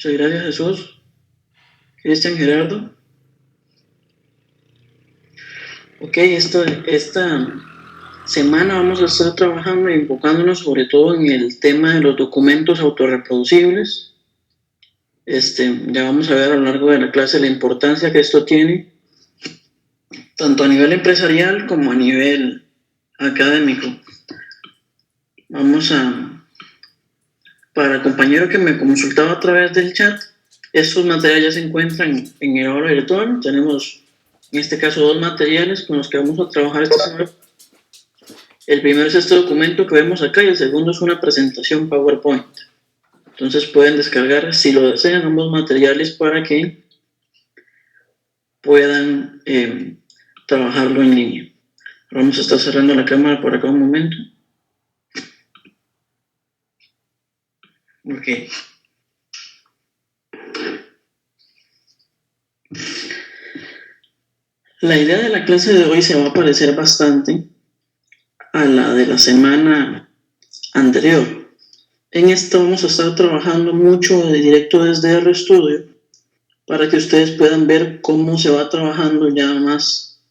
Muchas gracias, Jesús. Cristian, Gerardo. Ok, esta semana vamos a estar trabajando y enfocándonos sobre todo en el tema de los documentos autorreproducibles. Ya vamos a ver a lo largo de la clase la importancia que esto tiene, tanto a nivel empresarial como a nivel académico. Para el compañero que me consultaba a través del chat, estos materiales ya se encuentran en el aula virtual. Tenemos, en este caso, dos materiales con los que vamos a trabajar esta semana. El primero es este documento que vemos acá y el segundo es una presentación PowerPoint. Entonces pueden descargar, si lo desean, ambos materiales para que puedan trabajarlo en línea. Vamos a estar cerrando la cámara por acá un momento. Ok. La idea de la clase de hoy se va a parecer bastante a la de la semana anterior. En esta vamos a estar trabajando mucho directo desde RStudio para que ustedes puedan ver cómo se va trabajando ya más,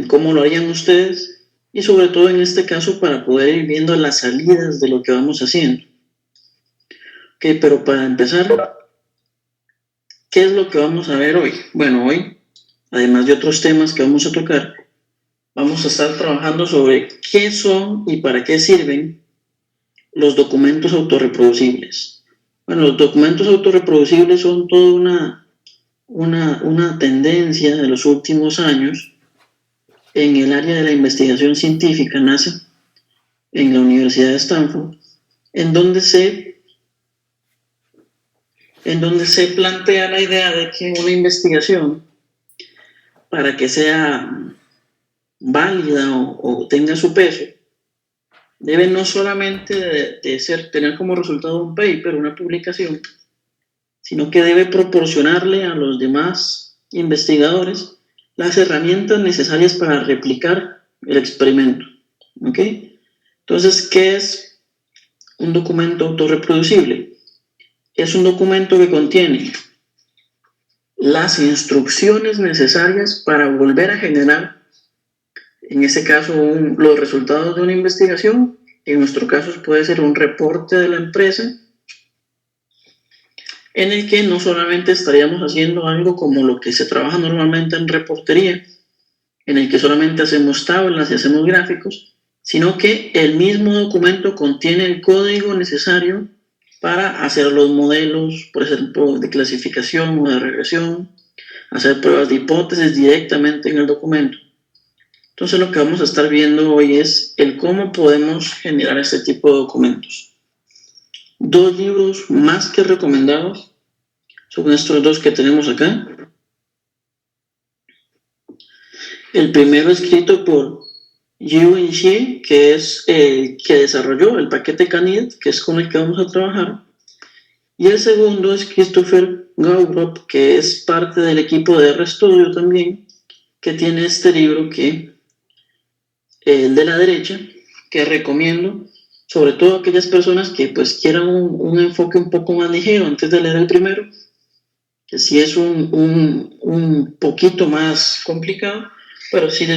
cómo lo harían ustedes y sobre todo en este caso para poder ir viendo las salidas de lo que vamos haciendo. Ok, pero para empezar, ¿qué es lo que vamos a ver hoy? Bueno, hoy, además de otros temas que vamos a tocar, vamos a estar trabajando sobre qué son y para qué sirven los documentos autorreproducibles. Bueno, los documentos autorreproducibles son toda una tendencia de los últimos años en el área de la investigación científica. Nace en la Universidad de Stanford, en donde se plantea la idea de que una investigación, para que sea válida o tenga su peso, debe no solamente tener como resultado un paper, una publicación, sino que debe proporcionarle a los demás investigadores las herramientas necesarias para replicar el experimento. ¿Ok? Entonces, ¿qué es un documento autorreproducible? Es un documento que contiene las instrucciones necesarias para volver a generar, en este caso, los resultados de una investigación. En nuestro caso puede ser un reporte de la empresa, en el que no solamente estaríamos haciendo algo como lo que se trabaja normalmente en reportería, en el que solamente hacemos tablas y hacemos gráficos, sino que el mismo documento contiene el código necesario para hacer los modelos, por ejemplo, de clasificación o de regresión, hacer pruebas de hipótesis directamente en el documento. Entonces lo que vamos a estar viendo hoy es el cómo podemos generar este tipo de documentos. Dos libros más que recomendados son estos dos que tenemos acá. El primero escrito por Yiwen Xie, que es que desarrolló el paquete Canid, que es con el que vamos a trabajar. Y el segundo es Christopher Gaubrop, que es parte del equipo de RStudio también, que tiene este libro el de la derecha, que recomiendo, sobre todo a aquellas personas que pues quieran un enfoque un poco más ligero antes de leer el primero, que sí es un poquito más complicado, pero sí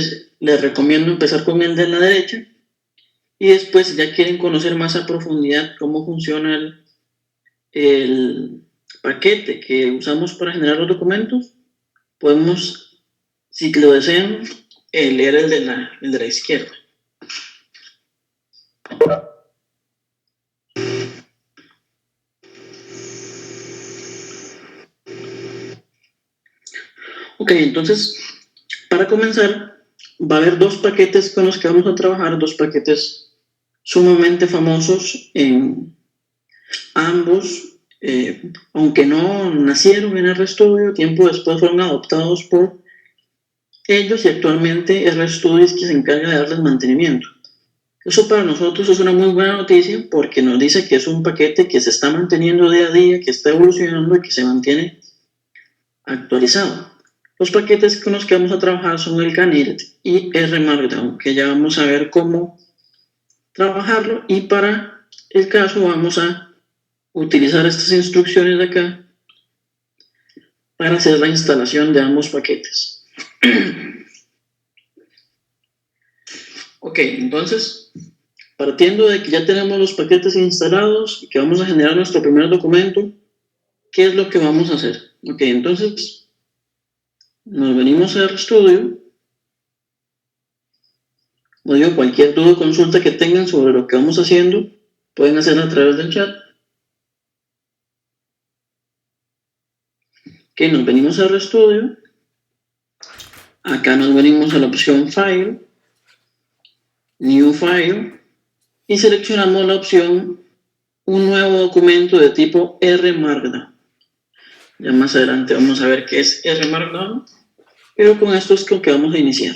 les recomiendo empezar con el de la derecha y después, si ya quieren conocer más a profundidad cómo funciona el paquete que usamos para generar los documentos, podemos, si lo desean, leer el de la izquierda. Ok, entonces, para comenzar, va a haber dos paquetes con los que vamos a trabajar, dos paquetes sumamente famosos en ambos, aunque no nacieron en RStudio, tiempo después fueron adoptados por ellos y actualmente RStudio es quien se encarga de darles mantenimiento. Eso para nosotros es una muy buena noticia porque nos dice que es un paquete que se está manteniendo día a día, que está evolucionando y que se mantiene actualizado. Los paquetes con los que vamos a trabajar son el Canid y RMarkdown, que ya vamos a ver cómo trabajarlo, y para el caso vamos a utilizar estas instrucciones de acá para hacer la instalación de ambos paquetes. Ok, entonces, partiendo de que ya tenemos los paquetes instalados y que vamos a generar nuestro primer documento, ¿qué es lo que vamos a hacer? Ok, entonces, nos venimos a RStudio. Como digo, cualquier duda o consulta que tengan sobre lo que vamos haciendo, pueden hacerla a través del chat. Ok, nos venimos a RStudio. Acá nos venimos a la opción File, New File, y seleccionamos la opción un nuevo documento de tipo RMarkdown. Ya más adelante vamos a ver qué es RMarkdown, pero con esto es con que vamos a iniciar.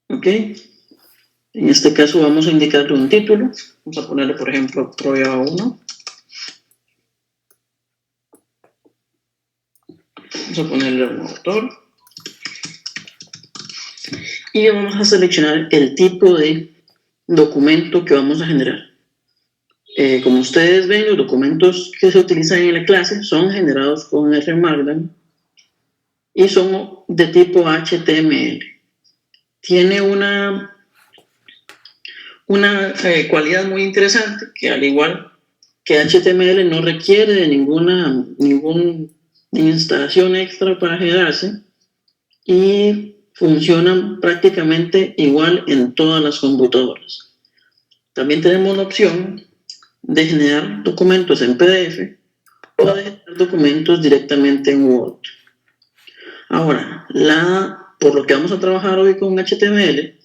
Ok, en este caso vamos a indicarle un título. Vamos a ponerle, por ejemplo, prueba 1. Vamos a ponerle un autor. Y vamos a seleccionar el tipo de documento que vamos a generar. Como ustedes ven, los documentos que se utilizan en la clase son generados con RMarkdown y son de tipo HTML. Tiene una cualidad muy interesante, que al igual que HTML no requiere de ninguna instalación extra para generarse y funcionan prácticamente igual en todas las computadoras. También tenemos la opción de generar documentos en PDF o de generar documentos directamente en Word. Ahora, por lo que vamos a trabajar hoy con HTML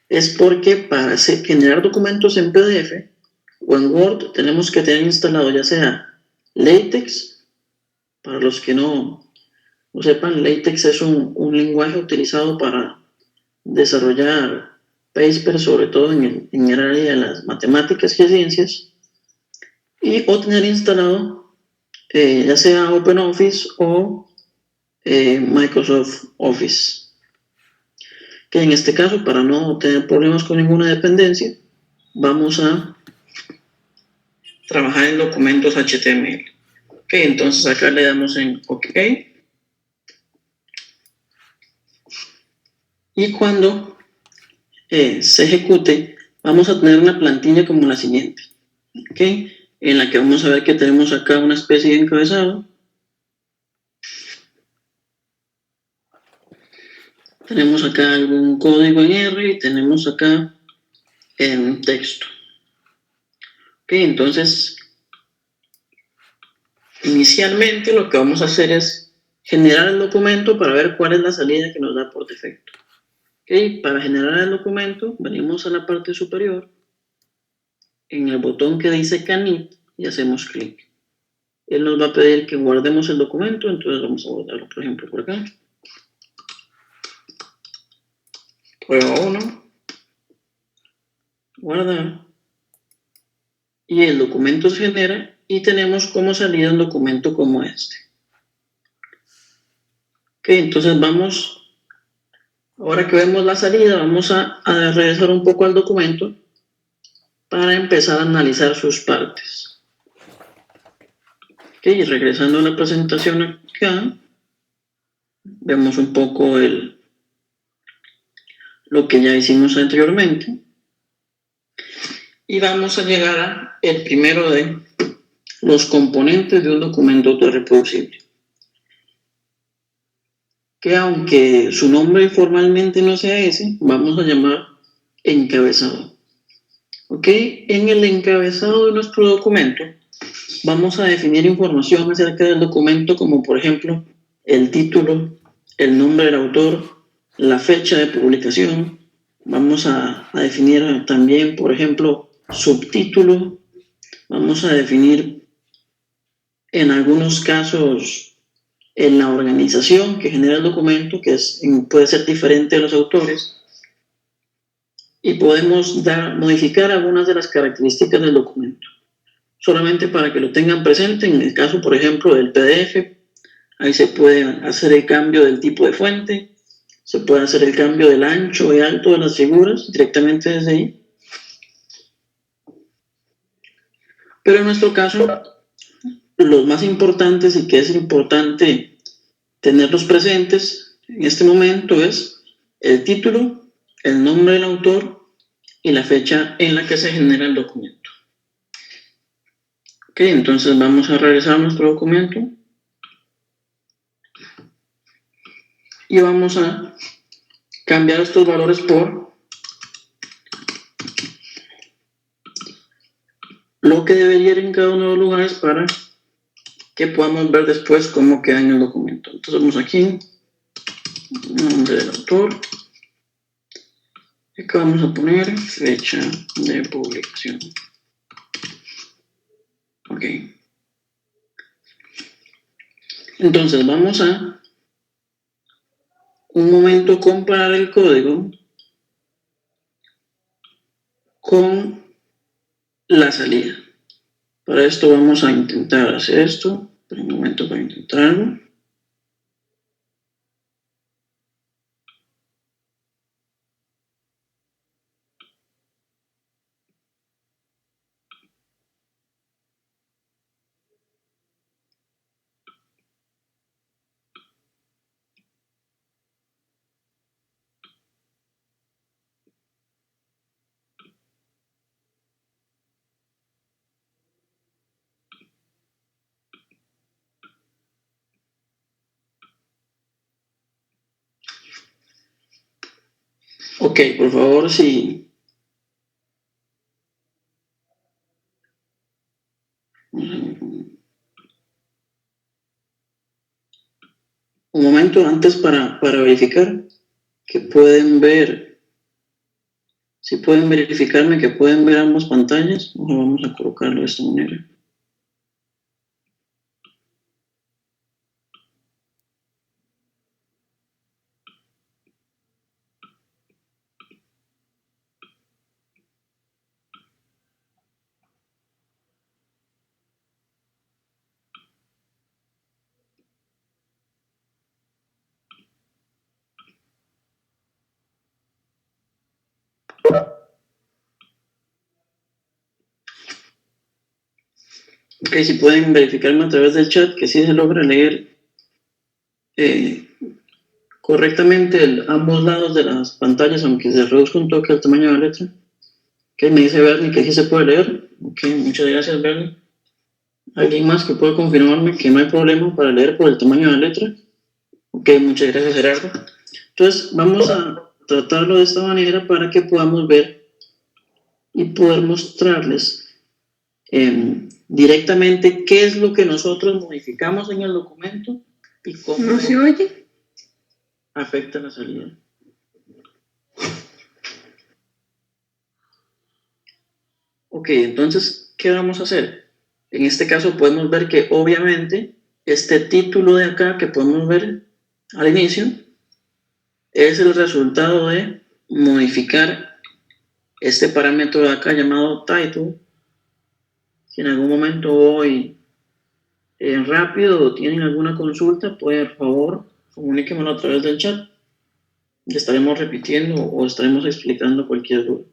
es porque para generar documentos en PDF o en Word tenemos que tener instalado ya sea LaTeX. Para los que no sepan, LaTeX es un lenguaje utilizado para desarrollar papers, sobre todo en el área de las matemáticas y ciencias, o tener instalado ya sea OpenOffice o Microsoft Office. Que en este caso, para no tener problemas con ninguna dependencia, vamos a trabajar en documentos HTML. Ok, entonces acá le damos en OK. Y cuando se ejecute, vamos a tener una plantilla como la siguiente. Ok, en la que vamos a ver que tenemos acá una especie de encabezado. Tenemos acá algún código en R y tenemos acá en texto. Ok, entonces, inicialmente lo que vamos a hacer es generar el documento para ver cuál es la salida que nos da por defecto. Ok, para generar el documento, venimos a la parte superior, en el botón que dice Canit, y hacemos clic. Él nos va a pedir que guardemos el documento, entonces vamos a guardarlo, por ejemplo, por acá. Prueba 1. Guardar. Y el documento se genera y tenemos como salida un documento como este. Ok, entonces vamos, ahora que vemos la salida, vamos a regresar un poco al documento para empezar a analizar sus partes. Ok, y regresando a la presentación acá, vemos un poco lo que ya hicimos anteriormente. Y vamos a llegar al primero de los componentes de un documento autorreproducible. Que aunque su nombre formalmente no sea ese, vamos a llamar encabezado. Ok, en el encabezado de nuestro documento vamos a definir información acerca del documento, como por ejemplo el título, el nombre del autor, la fecha de publicación. Vamos a definir también, por ejemplo, subtítulo. Vamos a definir en algunos casos en la organización que genera el documento, que puede ser diferente a los autores, y podemos modificar algunas de las características del documento. Solamente para que lo tengan presente, en el caso, por ejemplo, del PDF, ahí se puede hacer el cambio del tipo de fuente, se puede hacer el cambio del ancho y alto de las figuras directamente desde ahí. Pero en nuestro caso, los más importantes y que es importante tenerlos presentes en este momento es el título, el nombre del autor y la fecha en la que se genera el documento. Ok, entonces vamos a regresar a nuestro documento y vamos a cambiar estos valores por lo que debería ir en cada uno de los lugares para que podamos ver después cómo queda en el documento. Entonces vamos aquí, nombre del autor, y acá vamos a poner fecha de publicación. Ok. Entonces vamos a un momento comparar el código con la salida. Para esto vamos a intentar hacer esto. Un momento para intentarlo. Ok, por favor, si... Un momento antes para verificar que pueden ver. Si pueden verificarme que pueden ver ambas pantallas, vamos a colocarlo de esta manera. Ok, si pueden verificarme a través del chat que sí se logra leer correctamente ambos lados de las pantallas, aunque se reduzca un toque el tamaño de la letra. Ok, me dice Bernie que sí se puede leer. Ok, muchas gracias, Bernie. ¿Alguien más que pueda confirmarme que no hay problema para leer por el tamaño de la letra? Ok, muchas gracias, Gerardo. Entonces, vamos a tratarlo de esta manera para que podamos ver y poder mostrarles directamente qué es lo que nosotros modificamos en el documento y cómo ¿No se oye? afecta la salida. Ok, entonces, ¿qué vamos a hacer? En este caso podemos ver que obviamente este título de acá que podemos ver al inicio es el resultado de modificar este parámetro de acá llamado title. Si en algún momento voy rápido o tienen alguna consulta, por favor, comuníquenmelo a través del chat. Y estaremos repitiendo o estaremos explicando cualquier duda.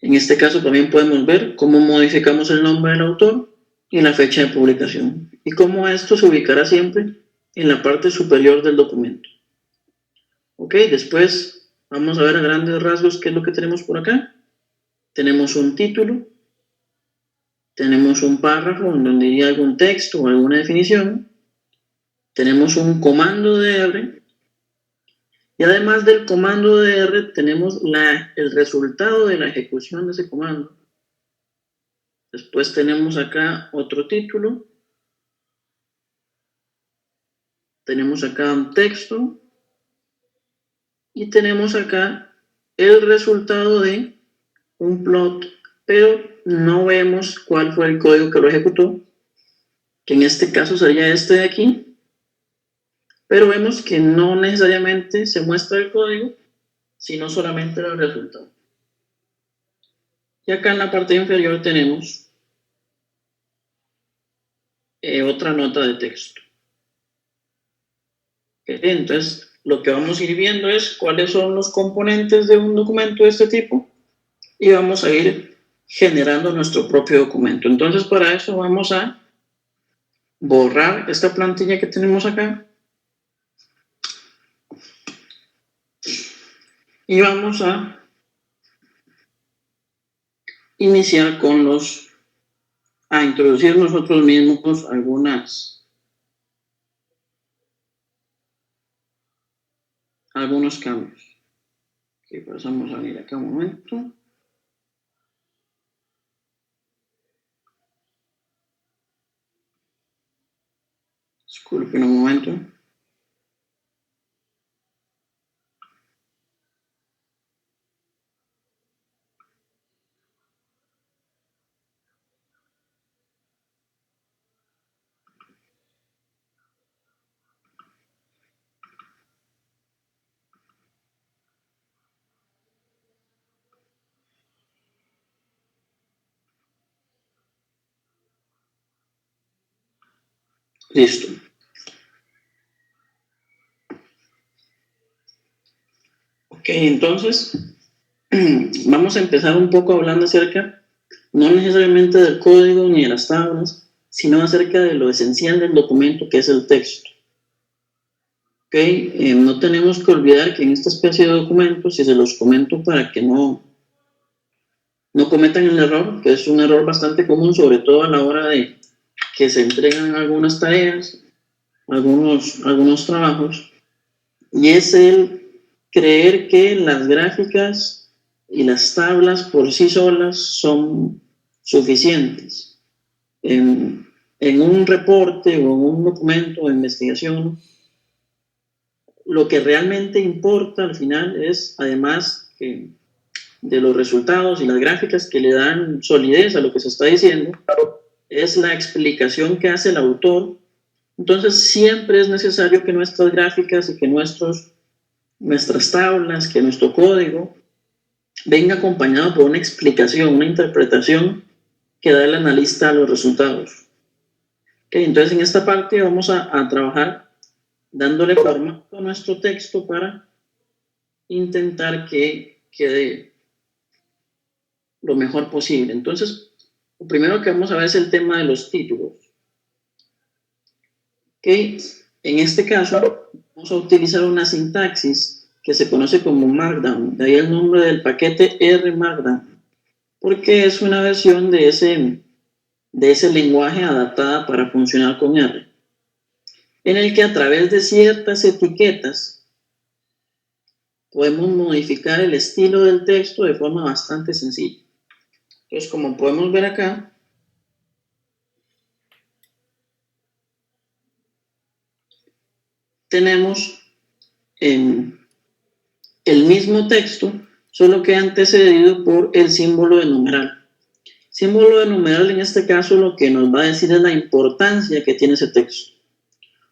En este caso también podemos ver cómo modificamos el nombre del autor y la fecha de publicación y cómo esto se ubicará siempre en la parte superior del documento. Ok, después vamos a ver a grandes rasgos qué es lo que tenemos por acá. Tenemos un título, tenemos un párrafo en donde iría algún texto o alguna definición, tenemos un comando de R y además del comando de R tenemos el resultado de la ejecución de ese comando. Después tenemos acá otro título, tenemos acá un texto y tenemos acá el resultado de un plot, pero no vemos cuál fue el código que lo ejecutó, que en este caso sería este de aquí, pero vemos que no necesariamente se muestra el código, sino solamente el resultado. Y acá en la parte inferior tenemos otra nota de texto. Entonces, lo que vamos a ir viendo es cuáles son los componentes de un documento de este tipo y vamos a ir generando nuestro propio documento. Entonces, para eso vamos a borrar esta plantilla que tenemos acá y vamos a iniciar con a introducir nosotros mismos algunos cambios. Okay, pues vamos a venir acá un momento. Disculpen un momento. Listo. Ok, entonces vamos a empezar un poco hablando acerca, no necesariamente del código ni de las tablas, sino acerca de lo esencial del documento, que es el texto. Ok, no tenemos que olvidar que en esta especie de documentos, y se los comento para que no cometan el error, que es un error bastante común, sobre todo a la hora de que se entregan algunas tareas, algunos trabajos, y es el creer que las gráficas y las tablas por sí solas son suficientes. En un reporte o en un documento de investigación, lo que realmente importa al final es, además de los resultados y las gráficas que le dan solidez a lo que se está diciendo, es la explicación que hace el autor. Entonces siempre es necesario que nuestras gráficas y que nuestras tablas, que nuestro código venga acompañado por una explicación, una interpretación que da el analista a los resultados. Okay, entonces en esta parte vamos a trabajar dándole formato a nuestro texto para intentar que quede lo mejor posible. Entonces, lo primero que vamos a ver es el tema de los títulos. Okay, en este caso vamos a utilizar una sintaxis que se conoce como Markdown, de ahí el nombre del paquete R Markdown, porque es una versión de ese lenguaje adaptada para funcionar con R, en el que a través de ciertas etiquetas podemos modificar el estilo del texto de forma bastante sencilla. Entonces, como podemos ver acá, tenemos el mismo texto, solo que antecedido por el símbolo de numeral. Símbolo de numeral en este caso lo que nos va a decir es la importancia que tiene ese texto.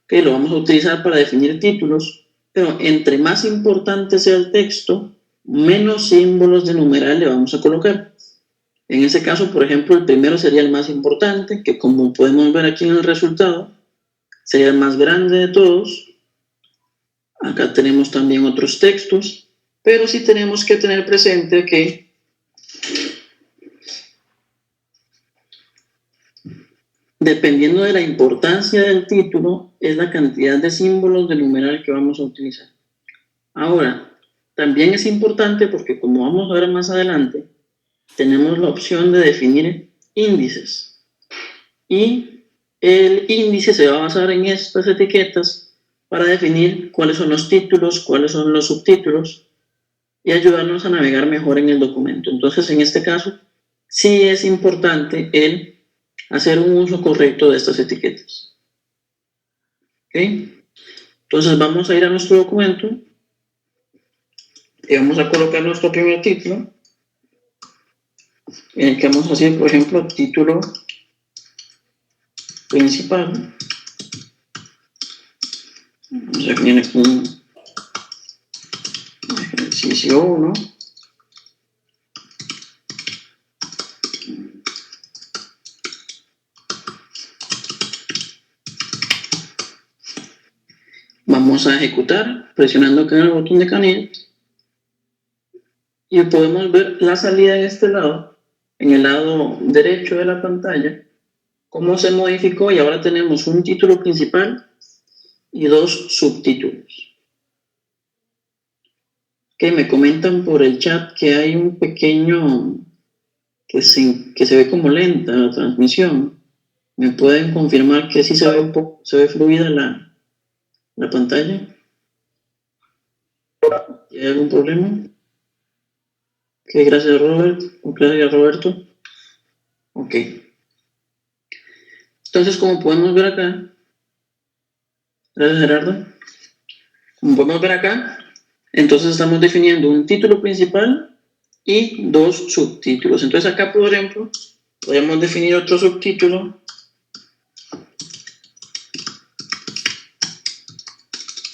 Okay, lo vamos a utilizar para definir títulos, pero entre más importante sea el texto, menos símbolos de numeral le vamos a colocar. En ese caso, por ejemplo, el primero sería el más importante, que como podemos ver aquí en el resultado, sería el más grande de todos. Acá tenemos también otros textos, pero sí tenemos que tener presente que dependiendo de la importancia del título, es la cantidad de símbolos de numeral que vamos a utilizar. Ahora, también es importante porque como vamos a ver más adelante, tenemos la opción de definir índices. Y el índice se va a basar en estas etiquetas para definir cuáles son los títulos, cuáles son los subtítulos y ayudarnos a navegar mejor en el documento. Entonces, en este caso, sí es importante el hacer un uso correcto de estas etiquetas. ¿Okay? Entonces, vamos a ir a nuestro documento y vamos a colocar nuestro primer título, en el que vamos a hacer, por ejemplo, título principal. Vamos a definir aquí un ejercicio 1. Vamos a ejecutar presionando acá el botón de canil y podemos ver la salida en este lado en el lado derecho de la pantalla cómo se modificó y ahora tenemos un título principal y dos subtítulos. Que me comentan por el chat que hay un pequeño que se ve como lenta la transmisión. ¿Me pueden confirmar que sí se ve un poco, se ve fluida la pantalla? ¿Hay algún problema? Ok, gracias Robert. Gracias Roberto. Ok. Entonces, como podemos ver acá, gracias Gerardo. Como podemos ver acá, entonces estamos definiendo un título principal y dos subtítulos. Entonces acá, por ejemplo, podemos definir otro subtítulo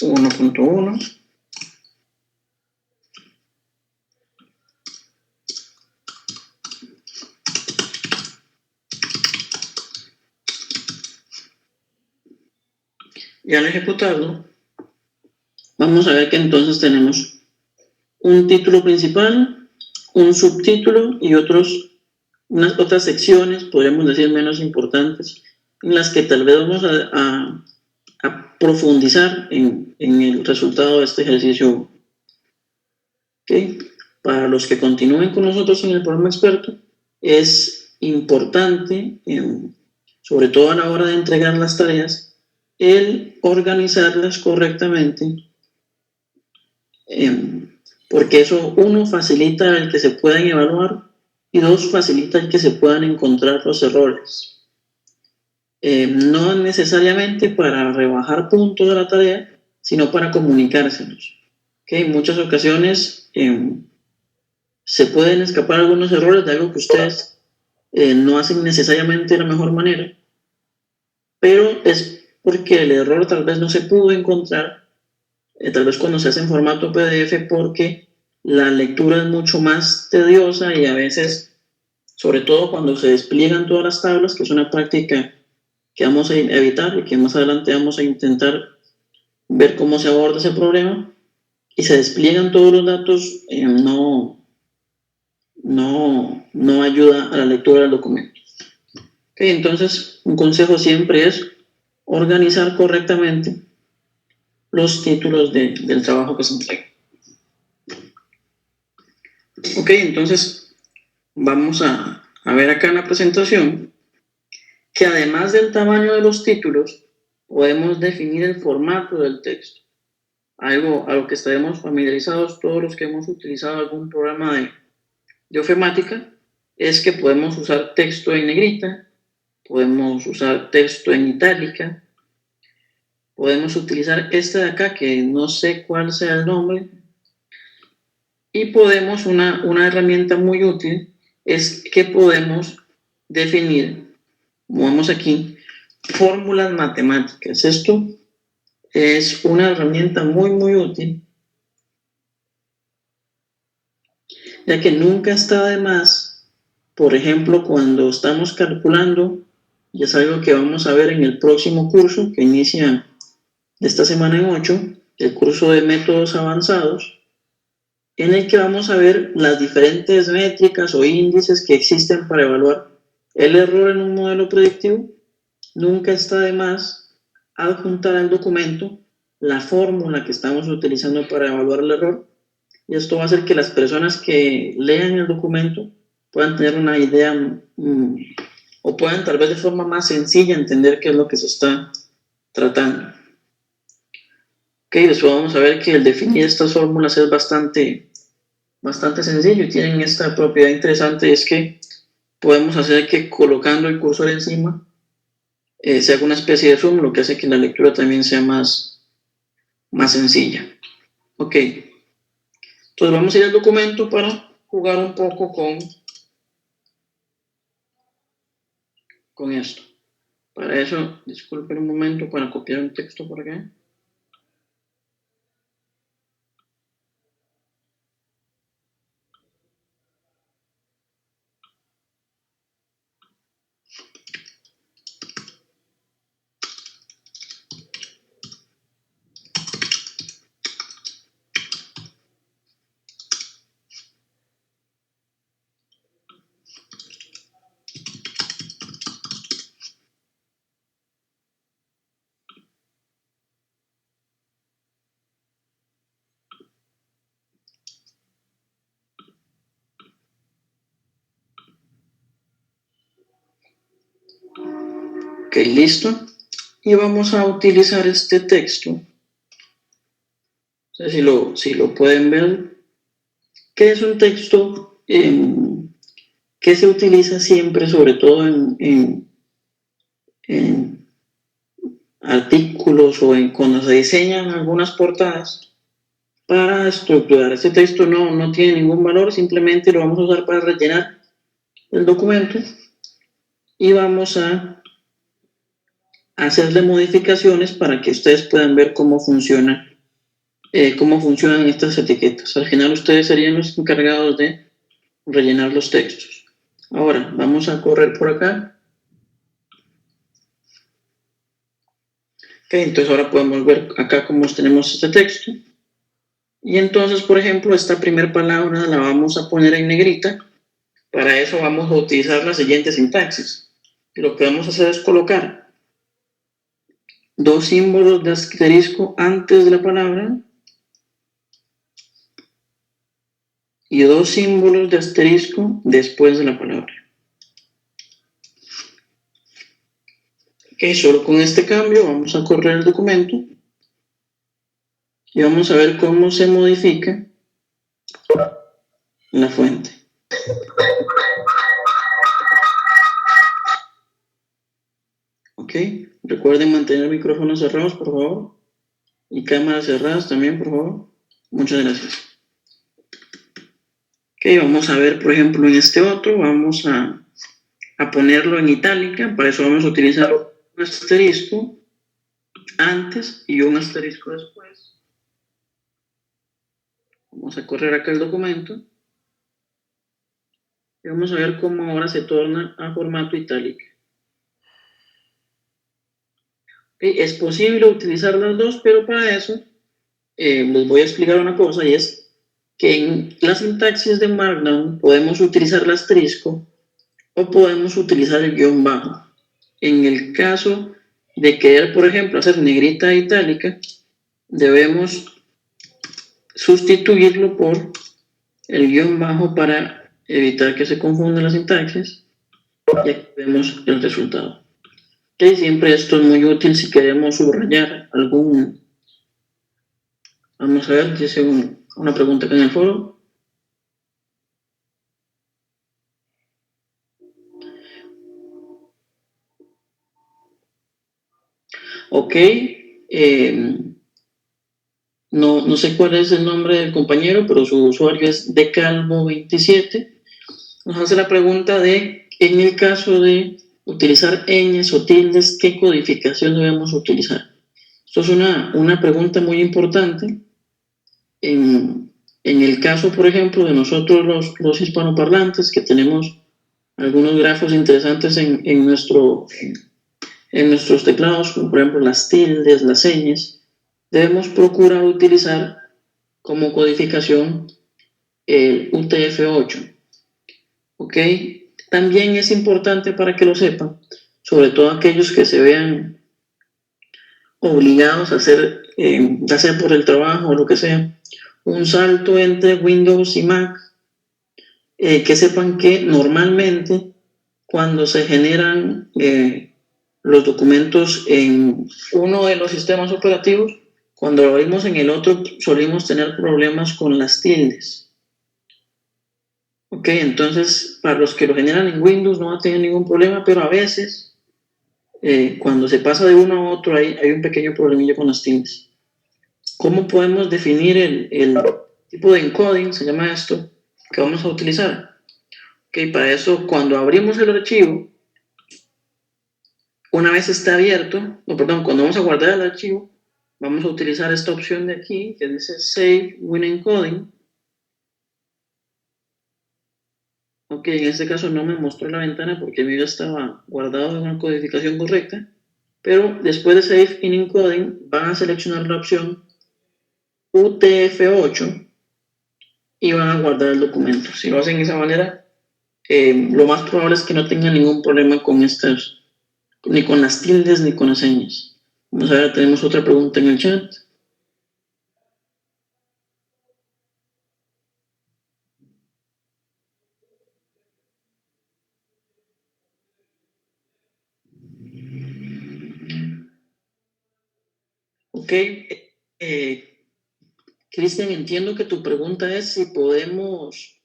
1.1. Y al ejecutarlo, vamos a ver que entonces tenemos un título principal, un subtítulo y otras secciones, podríamos decir menos importantes, en las que tal vez vamos a profundizar en el resultado de este ejercicio. ¿Okay? Para los que continúen con nosotros en el programa experto, es importante, sobre todo a la hora de entregar las tareas, el organizarlas correctamente, porque eso, uno, facilita el que se puedan evaluar y dos, facilita el que se puedan encontrar los errores. No necesariamente para rebajar puntos de la tarea, sino para comunicárselos. ¿Okay? En muchas ocasiones se pueden escapar algunos errores de algo que ustedes no hacen necesariamente de la mejor manera, pero es porque el error tal vez no se pudo encontrar, tal vez cuando se hace en formato PDF, porque la lectura es mucho más tediosa y a veces, sobre todo cuando se despliegan todas las tablas, que es una práctica que vamos a evitar y que más adelante vamos a intentar ver cómo se aborda ese problema, y se despliegan todos los datos, no ayuda a la lectura del documento. Okay, entonces, un consejo siempre es organizar correctamente los títulos del trabajo que se entrega. Ok, entonces vamos a ver acá en la presentación que además del tamaño de los títulos, podemos definir el formato del texto. Algo a lo que estaremos familiarizados todos los que hemos utilizado algún programa de ofimática, es que podemos usar texto en negrita, podemos usar texto en itálica, podemos utilizar este de acá, que no sé cuál sea el nombre, y podemos, una herramienta muy útil, es que podemos definir, como vemos aquí, fórmulas matemáticas. Esto es una herramienta muy, muy útil, ya que nunca está de más, por ejemplo, cuando estamos calculando, y es algo que vamos a ver en el próximo curso, que inicia esta semana en 8, el curso de métodos avanzados, en el que vamos a ver las diferentes métricas o índices que existen para evaluar el error en un modelo predictivo. Nunca está de más adjuntar al documento la fórmula que estamos utilizando para evaluar el error, y esto va a hacer que las personas que lean el documento puedan tener una idea o puedan tal vez de forma más sencilla entender qué es lo que se está tratando. Ok, después vamos a ver que el definir estas fórmulas es bastante sencillo y tienen esta propiedad interesante, es que podemos hacer que colocando el cursor encima se haga una especie de zoom, lo que hace que la lectura también sea más sencilla. Ok, entonces vamos a ir al documento para jugar un poco con esto. Para eso, disculpen un momento para copiar un texto por acá. Ok, listo. Y vamos a utilizar este texto. No sé si lo pueden ver. Que es un texto que se utiliza siempre, sobre todo en artículos o cuando se diseñan algunas portadas para estructurar. Este texto no tiene ningún valor, simplemente lo vamos a usar para rellenar el documento y vamos a hacerle modificaciones para que ustedes puedan ver cómo funcionan estas etiquetas. Al final ustedes serían los encargados de rellenar los textos. Ahora vamos a correr por acá. Okay, entonces ahora podemos ver acá cómo tenemos este texto. Y entonces, por ejemplo, esta primera palabra la vamos a poner en negrita. Para eso vamos a utilizar la siguiente sintaxis. Lo que vamos a hacer es colocar dos símbolos de asterisco antes de la palabra y dos símbolos de asterisco después de la palabra. Ok, solo con este cambio vamos a correr el documento y vamos a ver cómo se modifica la fuente. Ok, recuerden mantener micrófonos cerrados, por favor, y cámaras cerradas también, por favor. Muchas gracias. Ok, vamos a ver, por ejemplo, en este otro, vamos a ponerlo en itálica. Para eso vamos a utilizar un asterisco antes y un asterisco después. Vamos a correr acá el documento y vamos a ver cómo ahora se torna a formato itálico. Okay, es posible utilizar las dos, pero para eso les voy a explicar una cosa, y es que en la sintaxis de Markdown podemos utilizar el asterisco o podemos utilizar el guión bajo. En el caso de querer, por ejemplo, hacer negrita itálica, debemos sustituirlo por el guión bajo para evitar que se confunda la sintaxis, y aquí vemos el resultado. Okay, siempre esto es muy útil si queremos subrayar algún... Vamos a ver, dice una pregunta acá en el foro. Ok, no sé cuál es el nombre del compañero, pero su usuario es decalvo27. Nos hace la pregunta de, en el caso de utilizar ñes o tildes, ¿qué codificación debemos utilizar? Esto es una pregunta muy importante. En el caso, por ejemplo, de nosotros los hispanoparlantes, que tenemos algunos grafos interesantes en nuestros teclados, como por ejemplo las tildes, las señas, debemos procurar utilizar como codificación el UTF-8. ¿Ok? También es importante para que lo sepan, sobre todo aquellos que se vean obligados a hacer, ya sea por el trabajo o lo que sea, un salto entre Windows y Mac, que sepan que normalmente cuando se generan los documentos en uno de los sistemas operativos, cuando lo abrimos en el otro solemos tener problemas con las tildes. Ok, entonces para los que lo generan en Windows no va a tener ningún problema, pero a veces cuando se pasa de uno a otro hay un pequeño problemilla con las tildes. ¿Cómo podemos definir el tipo de encoding, se llama esto, que vamos a utilizar? Ok, para eso cuando abrimos el archivo, una vez está abierto, cuando vamos a guardar el archivo, vamos a utilizar esta opción de aquí que dice Save Win Encoding. Ok, en este caso no me mostró la ventana porque mi ya estaba guardado en una codificación correcta, pero después de Save in Encoding van a seleccionar la opción UTF-8 y van a guardar el documento. Si lo hacen de esa manera, lo más probable es que no tengan ningún problema con estas, ni con las tildes ni con las señas. Vamos a ver, tenemos otra pregunta en el chat. Cristian, entiendo que tu pregunta es si podemos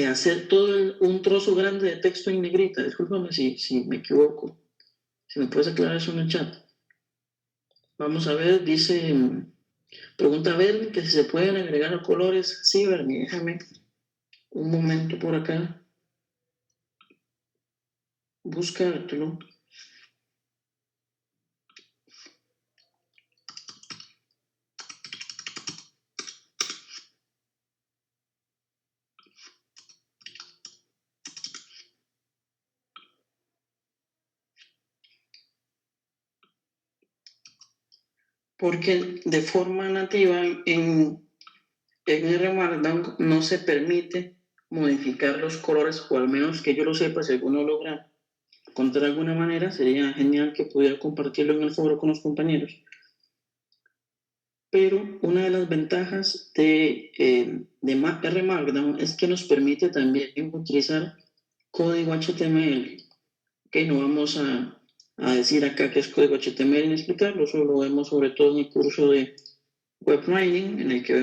hacer todo un trozo grande de texto en negrita. Discúlpame si me equivoco. Si me puedes aclarar eso en el chat. Vamos a ver, dice, pregunta Bernie que si se pueden agregar colores. Sí, Bernie, déjame un momento por acá. Buscártelo. Porque de forma nativa en R Markdown no se permite modificar los colores, o al menos que yo lo sepa, si alguno logra encontrar alguna manera, sería genial que pudiera compartirlo en el foro con los compañeros. Pero una de las ventajas de R Markdown es que nos permite también utilizar código HTML, que no vamos a decir acá que es código HTML en explicarlo, solo lo vemos sobre todo en el curso de Web Writing, en el que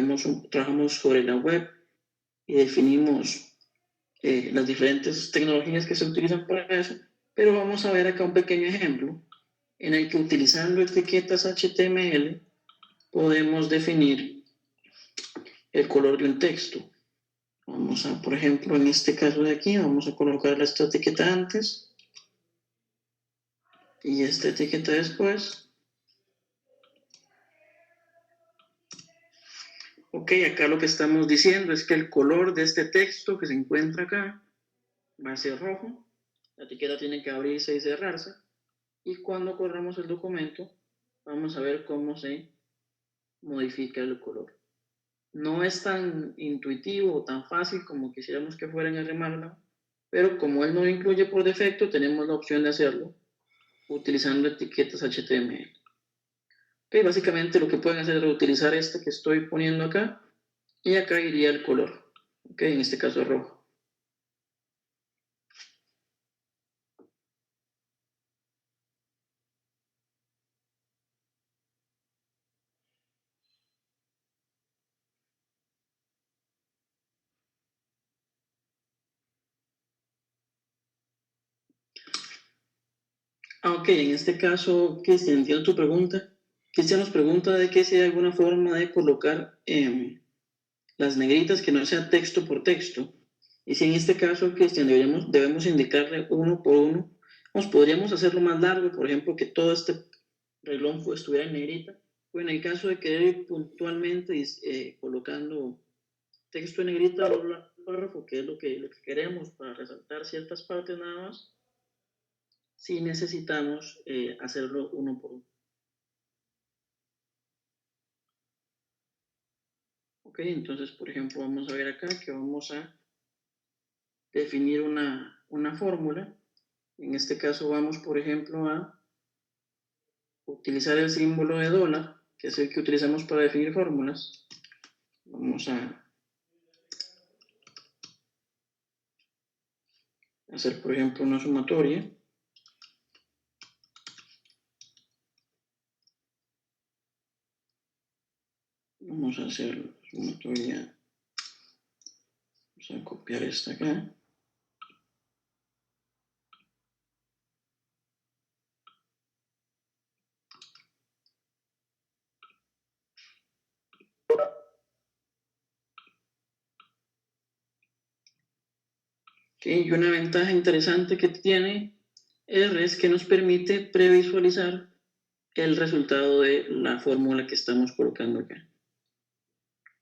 trabajamos sobre la web y definimos las diferentes tecnologías que se utilizan para eso, pero vamos a ver acá un pequeño ejemplo en el que utilizando etiquetas HTML podemos definir el color de un texto. Vamos a, por ejemplo, en este caso de aquí, vamos a colocar esta etiqueta antes y esta etiqueta después. Ok, acá lo que estamos diciendo es que el color de este texto que se encuentra acá va a ser rojo. La etiqueta tiene que abrirse y cerrarse. Y cuando corramos el documento, vamos a ver cómo se modifica el color. No es tan intuitivo o tan fácil como quisiéramos que fuera en el Markdown, pero como él no lo incluye por defecto, tenemos la opción de hacerlo utilizando etiquetas HTML. Okay, básicamente lo que pueden hacer es reutilizar este que estoy poniendo acá y acá iría el color. Okay, en este caso rojo. Ok, en este caso, Cristian, entiendo tu pregunta. Cristian nos pregunta de que si hay alguna forma de colocar las negritas que no sea texto por texto. Y si en este caso, Cristian, debemos indicarle uno por uno, podríamos hacerlo más largo, por ejemplo, que todo este reglón estuviera en negrita. O en el caso de querer ir puntualmente colocando texto en negrita o párrafo, que es lo que queremos para resaltar ciertas partes nada más, si necesitamos hacerlo uno por uno. Ok, entonces, por ejemplo, vamos a ver acá que vamos a definir una fórmula. En este caso vamos, por ejemplo, a utilizar el símbolo de dólar, que es el que utilizamos para definir fórmulas. Vamos a hacer, por ejemplo, una sumatoria. Vamos a hacer la sumatoria. Vamos a copiar esta acá. Okay, y una ventaja interesante que tiene R es que nos permite previsualizar el resultado de la fórmula que estamos colocando acá.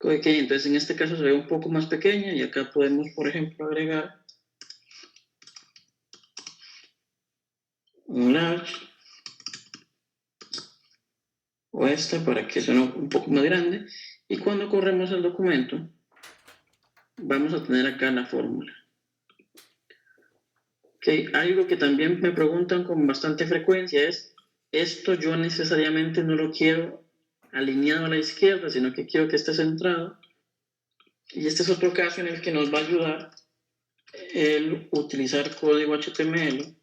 Ok, entonces en este caso se ve un poco más pequeña y acá podemos, por ejemplo, agregar un large o esta para que suene un poco más grande. Y cuando corremos el documento, vamos a tener acá la fórmula. Okay, algo que también me preguntan con bastante frecuencia es, esto yo necesariamente no lo quiero alineado a la izquierda, sino que quiero que esté centrado. Y este es otro caso en el que nos va a ayudar el utilizar código HTML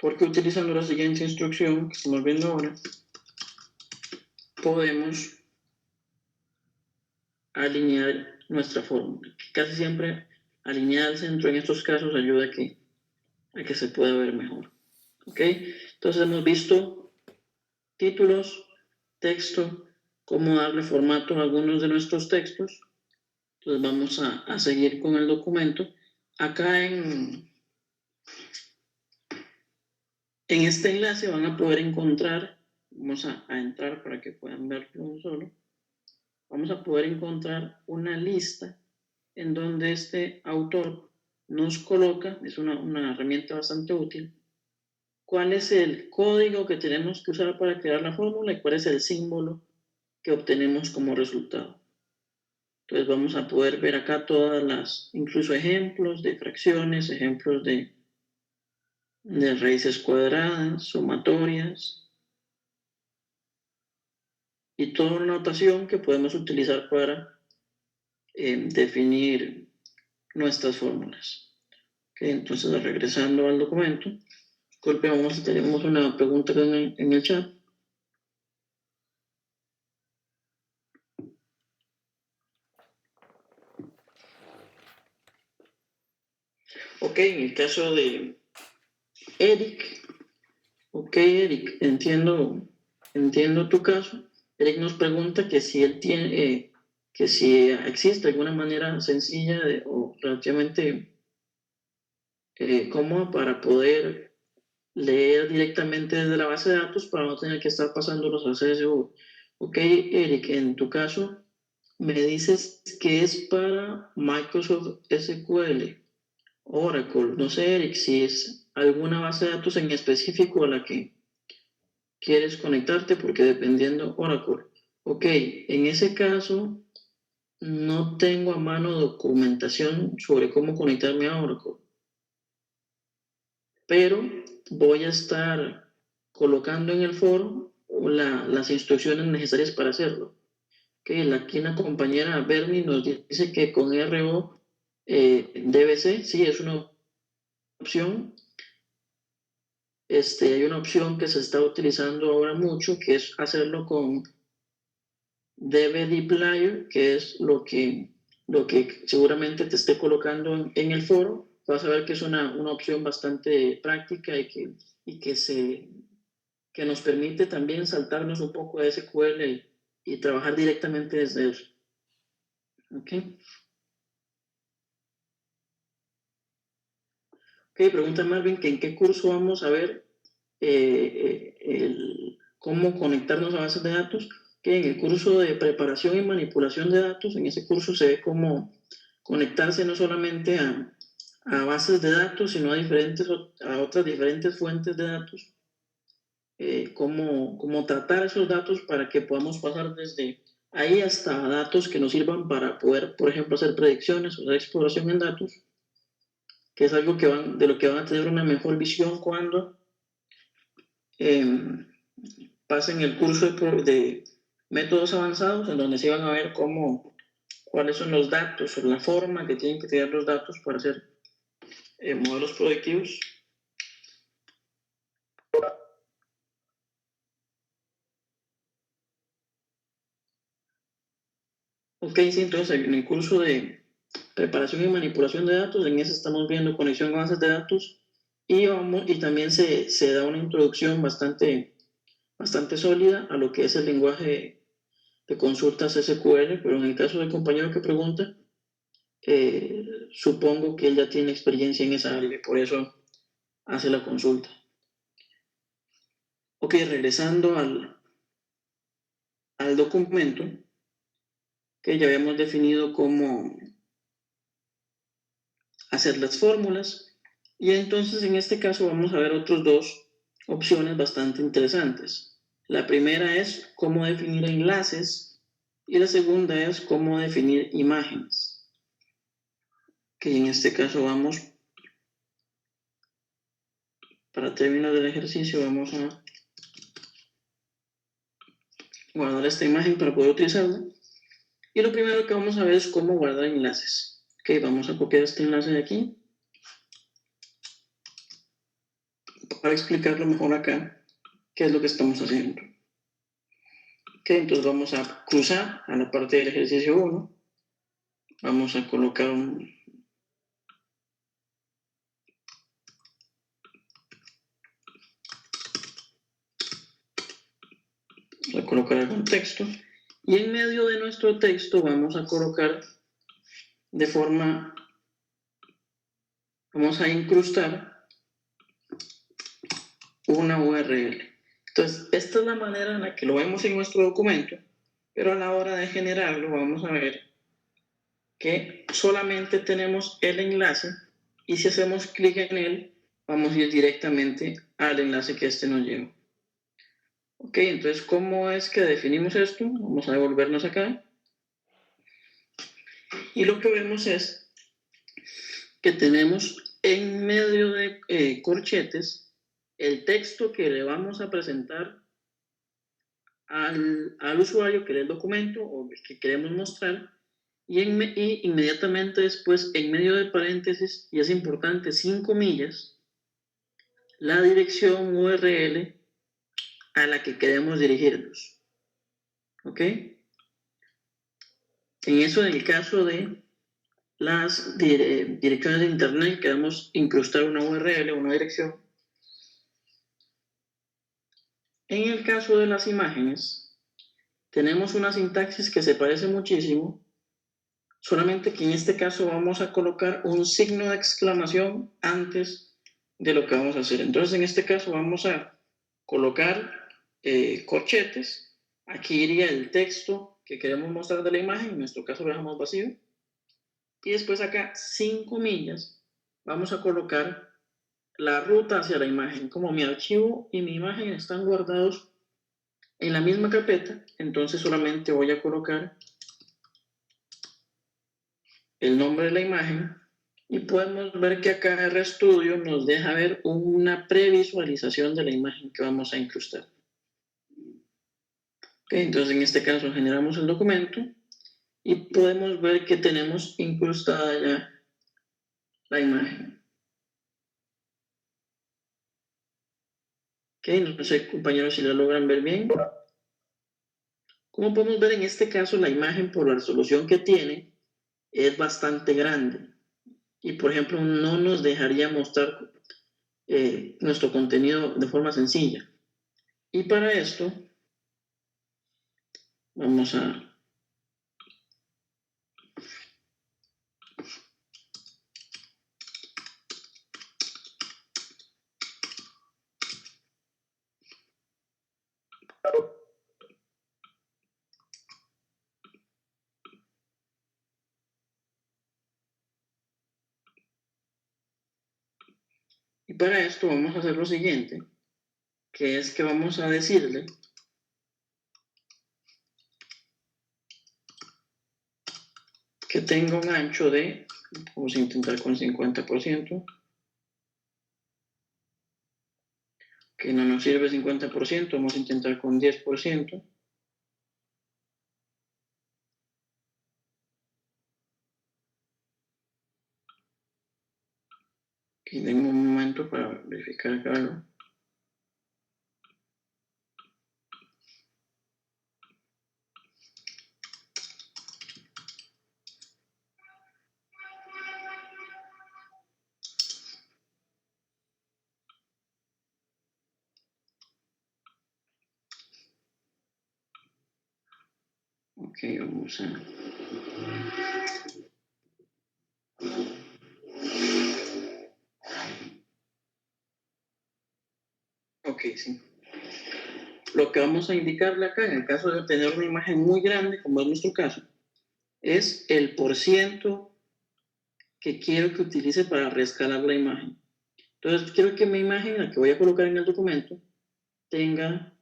porque utilizando la siguiente instrucción que estamos viendo ahora, podemos alinear nuestra fórmula. Casi siempre alinear al centro en estos casos ayuda a que se pueda ver mejor. ¿Ok? Entonces hemos visto títulos, texto, cómo darle formato a algunos de nuestros textos. Entonces vamos a seguir con el documento. Acá en este enlace van a poder encontrar, vamos a entrar para que puedan verlo solo, vamos a poder encontrar una lista en donde este autor nos coloca, es una herramienta bastante útil, cuál es el código que tenemos que usar para crear la fórmula y cuál es el símbolo que obtenemos como resultado. Entonces vamos a poder ver acá todas las, incluso ejemplos de fracciones, ejemplos de raíces cuadradas, sumatorias y toda una notación que podemos utilizar para definir nuestras fórmulas. Okay, entonces regresando al documento, disculpe, tenemos una pregunta en el chat. Ok, en el caso de Eric, ok Eric, entiendo tu caso. Eric nos pregunta que si él tiene, que si existe alguna manera sencilla o relativamente cómoda para poder leer directamente desde la base de datos para no tener que estar pasando los CSV. Ok, Eric, en tu caso me dices que es para Microsoft SQL, Oracle. No sé, Eric, si es alguna base de datos en específico a la que quieres conectarte, porque dependiendo Oracle. Ok, en ese caso no tengo a mano documentación sobre cómo conectarme a Oracle, pero voy a estar colocando en el foro las instrucciones necesarias para hacerlo. Okay, aquí la compañera Bernie nos dice que con RO DBC, sí, es una opción. Hay una opción que se está utilizando ahora mucho, que es hacerlo con DB que es lo que seguramente te esté colocando en el foro. Vas a ver que es una opción bastante práctica y que nos permite también saltarnos un poco de SQL y trabajar directamente desde eso. ¿Ok? Ok, pregunta Marvin que en qué curso vamos a ver cómo conectarnos a bases de datos. Que en el curso de preparación y manipulación de datos, en ese curso se ve cómo conectarse no solamente a bases de datos, sino a otras diferentes fuentes de datos. Cómo tratar esos datos para que podamos pasar desde ahí hasta datos que nos sirvan para poder, por ejemplo, hacer predicciones o hacer exploración en datos, que es algo de lo que van a tener una mejor visión cuando pasen el curso de métodos avanzados, en donde se van a ver cuáles son los datos o la forma que tienen que tener los datos para hacer modelos predictivos. Ok, sí, entonces en el curso de preparación y manipulación de datos, en ese estamos viendo conexión a bases de datos y también se da una introducción bastante sólida a lo que es el lenguaje de consultas SQL, pero en el caso del compañero que pregunta, supongo que él ya tiene experiencia en esa área y por eso hace la consulta. Ok, regresando al documento, que ya habíamos definido cómo hacer las fórmulas, y entonces en este caso vamos a ver otras dos opciones bastante interesantes. La primera es cómo definir enlaces y la segunda es cómo definir imágenes. Que en este caso vamos, para términos del ejercicio, vamos a guardar esta imagen para poder utilizarla. Y lo primero que vamos a ver es cómo guardar enlaces. Ok, vamos a copiar este enlace de aquí. para explicarlo mejor acá, qué es lo que estamos haciendo. Ok, entonces vamos a cruzar a la parte del ejercicio 1. Vamos a colocar algún texto, y en medio de nuestro texto vamos a colocar vamos a incrustar una URL. Entonces, esta es la manera en la que lo vemos en nuestro documento, pero a la hora de generarlo vamos a ver que solamente tenemos el enlace, y si hacemos clic en él, vamos a ir directamente al enlace que este nos lleva. Ok, entonces, ¿cómo es que definimos esto? Vamos a devolvernos acá. Y lo que vemos es que tenemos en medio de corchetes el texto que le vamos a presentar al usuario, que es el documento o el que queremos mostrar, y inmediatamente después, en medio de paréntesis, y es importante, 5 comillas, la dirección URL a la que queremos dirigirnos. ¿Ok? En el caso de las direcciones de internet, queremos incrustar una URL, una dirección. En el caso de las imágenes, tenemos una sintaxis que se parece muchísimo, solamente que en este caso vamos a colocar un signo de exclamación antes de lo que vamos a hacer. Entonces, en este caso vamos a colocar corchetes. Aquí iría el texto que queremos mostrar de la imagen, en nuestro caso lo dejamos vacío. Y después acá, 5 comillas, vamos a colocar la ruta hacia la imagen. Como mi archivo y mi imagen están guardados en la misma carpeta, entonces solamente voy a colocar el nombre de la imagen, y podemos ver que acá RStudio nos deja ver una previsualización de la imagen que vamos a incrustar. Okay, entonces en este caso generamos el documento y podemos ver que tenemos incrustada ya la imagen. Okay, no sé, compañeros, si la logran ver bien. Como podemos ver en este caso, la imagen, por la resolución que tiene, es bastante grande. Y por ejemplo, no nos dejaría mostrar nuestro contenido de forma sencilla. Y para esto, vamos a... Y para esto vamos a hacer lo siguiente, que es que vamos a decirle que tenga un ancho de, vamos a intentar con 50%, que no nos sirve 50%, vamos a intentar con 10%. Y denme un momento para verificar acá. Ok, vamos a... Ok, sí. Lo que vamos a indicarle acá, en el caso de tener una imagen muy grande, como es nuestro caso, es el % que quiero que utilice para reescalar la imagen. Entonces, quiero que mi imagen, la que voy a colocar en el documento, tenga,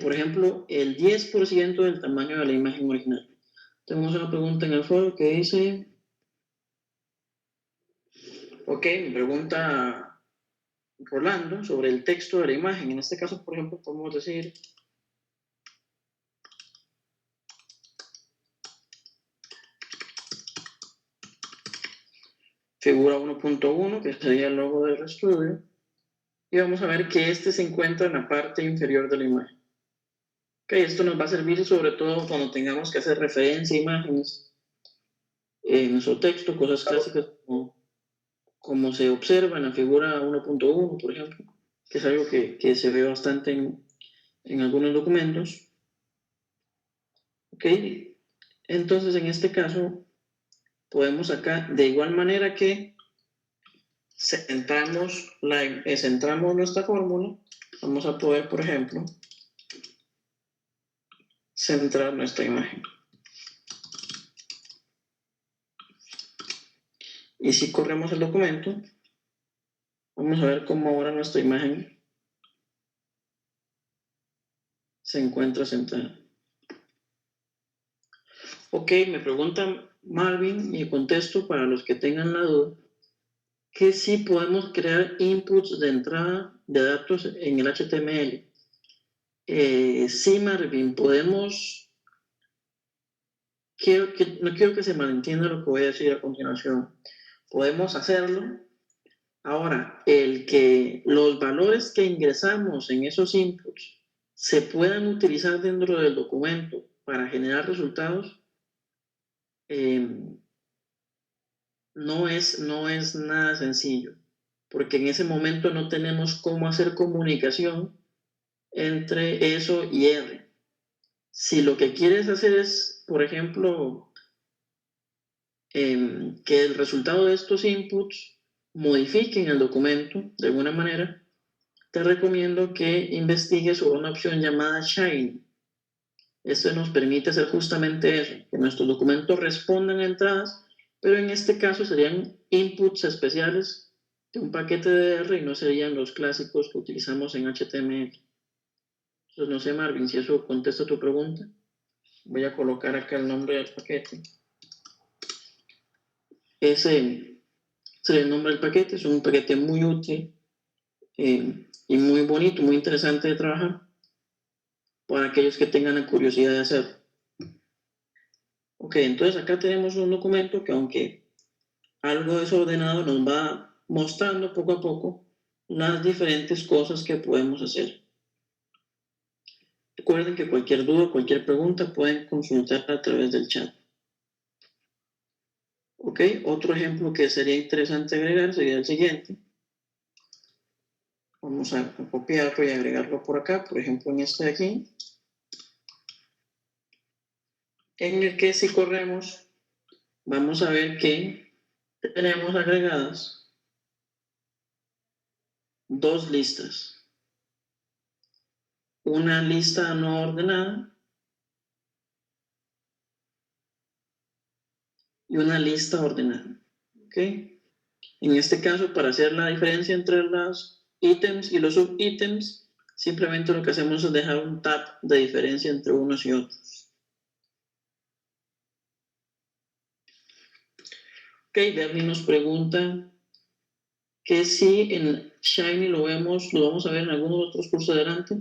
por ejemplo, el 10% del tamaño de la imagen original. Tenemos una pregunta en el foro que dice, ok, me pregunta Rolando sobre el texto de la imagen. En este caso, por ejemplo, podemos decir, figura 1.1, que sería el logo de RStudio, y vamos a ver que este se encuentra en la parte inferior de la imagen. Ok, esto nos va a servir sobre todo cuando tengamos que hacer referencia a imágenes en nuestro texto, cosas clásicas como se observa en la figura 1.1, por ejemplo, que es algo que se ve bastante en algunos documentos. Ok, entonces en este caso podemos acá, de igual manera que centramos nuestra fórmula, vamos a poder, por ejemplo, centrar nuestra imagen. Y si corremos el documento, vamos a ver cómo ahora nuestra imagen se encuentra centrada. Ok, me pregunta Marvin y contesto para los que tengan la duda que si podemos crear inputs de entrada de datos en el HTML. Sí, Marvin, podemos. No quiero que se malentienda lo que voy a decir a continuación. Podemos hacerlo. Ahora, el que los valores que ingresamos en esos inputs se puedan utilizar dentro del documento para generar resultados, no es nada sencillo, porque en ese momento no tenemos cómo hacer comunicación entre eso y R. Si lo que quieres hacer es, por ejemplo, que el resultado de estos inputs modifiquen el documento de alguna manera, te recomiendo que investigues sobre una opción llamada Shiny. Esto nos permite hacer justamente eso, que nuestros documentos respondan a entradas, pero en este caso serían inputs especiales de un paquete de R y no serían los clásicos que utilizamos en HTML. Entonces, no sé, Marvin, si eso contesta tu pregunta. Voy a colocar acá el nombre del paquete. Ese sería el nombre del paquete, es un paquete muy útil y muy bonito, muy interesante de trabajar para aquellos que tengan la curiosidad de hacerlo. Ok, entonces acá tenemos un documento que aunque algo desordenado nos va mostrando poco a poco las diferentes cosas que podemos hacer. Recuerden que cualquier duda, cualquier pregunta pueden consultar a través del chat. Ok, otro ejemplo que sería interesante agregar sería el siguiente. Vamos a copiarlo y agregarlo por acá, por ejemplo en este de aquí, en el que si corremos vamos a ver que tenemos agregadas dos listas. Una lista no ordenada y una lista ordenada. ¿Ok? En este caso, para hacer la diferencia entre los ítems y los subítems, simplemente lo que hacemos es dejar un tab de diferencia entre unos y otros. Ok, Bernie nos pregunta que si en Shiny lo vamos a ver en algunos otros cursos adelante,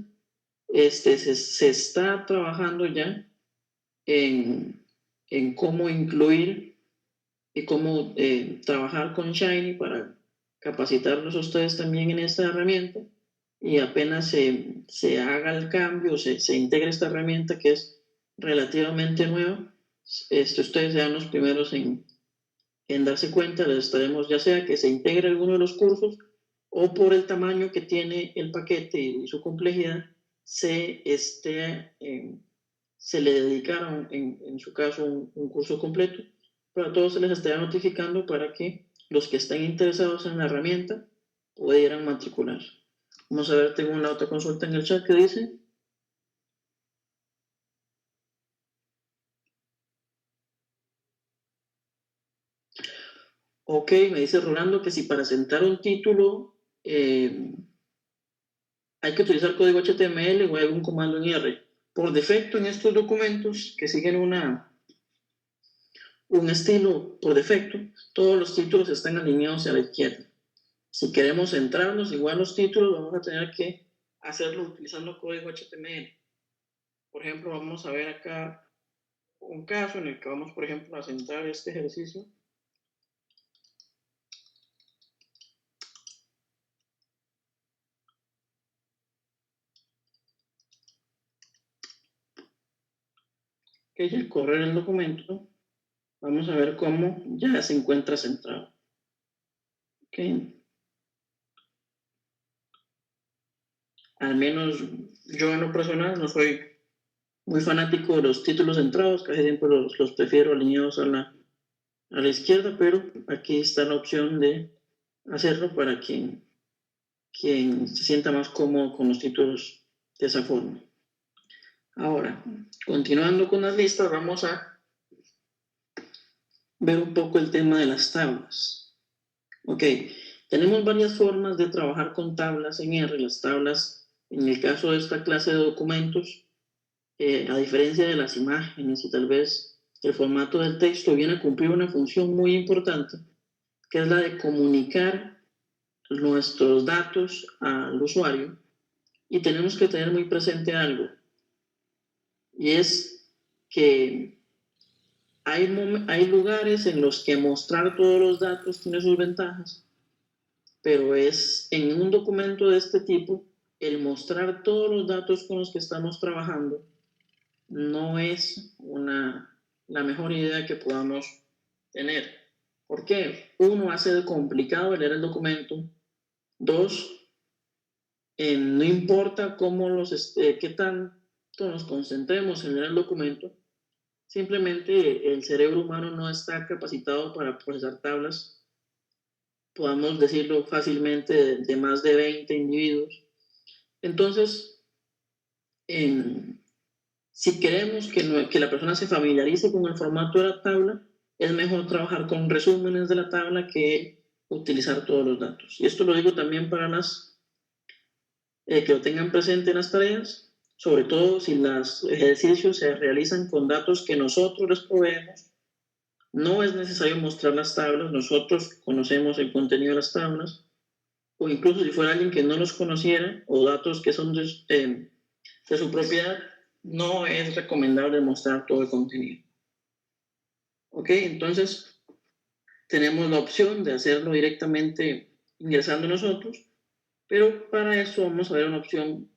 se está trabajando ya en cómo incluir y cómo trabajar con Shiny para capacitarlos a ustedes también en esta herramienta y apenas se haga el cambio, se integre esta herramienta que es relativamente nueva, ustedes sean los primeros en darse cuenta, les estaremos ya sea que se integre alguno de los cursos o por el tamaño que tiene el paquete y su complejidad, se le dedicaron en su caso un curso completo, pero a todos se les estará notificando para que los que estén interesados en la herramienta pudieran matricular. Vamos a ver, tengo una otra consulta en el chat que dice. Ok, me dice Rolando que si para sentar un título hay que utilizar código HTML o algún comando en R. Por defecto en estos documentos que siguen un estilo por defecto, todos los títulos están alineados hacia la izquierda. Si queremos centrarnos igual los títulos, vamos a tener que hacerlo utilizando código HTML. Por ejemplo, vamos a ver acá un caso en el que vamos, por ejemplo, a centrar este ejercicio. y al correr el documento, vamos a ver cómo ya se encuentra centrado. Okay. Al menos yo en lo personal no soy muy fanático de los títulos centrados, casi siempre los prefiero alineados a la izquierda, pero aquí está la opción de hacerlo para quien se sienta más cómodo con los títulos de esa forma. Ahora, continuando con las listas, vamos a ver un poco el tema de las tablas. Ok, tenemos varias formas de trabajar con tablas en R. Las tablas, en el caso de esta clase de documentos, a diferencia de las imágenes y tal vez el formato del texto, viene a cumplir una función muy importante, que es la de comunicar nuestros datos al usuario. Y tenemos que tener muy presente algo, y es que hay lugares en los que mostrar todos los datos tiene sus ventajas, pero es en un documento de este tipo, el mostrar todos los datos con los que estamos trabajando no es la mejor idea que podamos tener. ¿Por qué? Uno, hace complicado leer el documento. Dos, no importa qué tanto nos concentremos en leer el documento, simplemente el cerebro humano no está capacitado para procesar tablas, podamos decirlo fácilmente, de más de 20 individuos. Entonces, si queremos que la persona se familiarice con el formato de la tabla, es mejor trabajar con resúmenes de la tabla que utilizar todos los datos. Y esto lo digo también para que lo tengan presente en las tareas, sobre todo si los ejercicios se realizan con datos que nosotros les proveemos. No es necesario mostrar las tablas, nosotros conocemos el contenido de las tablas, o incluso si fuera alguien que no los conociera, o datos que son de su propiedad, no es recomendable mostrar todo el contenido. Ok, entonces tenemos la opción de hacerlo directamente ingresando nosotros, pero para eso vamos a ver una opción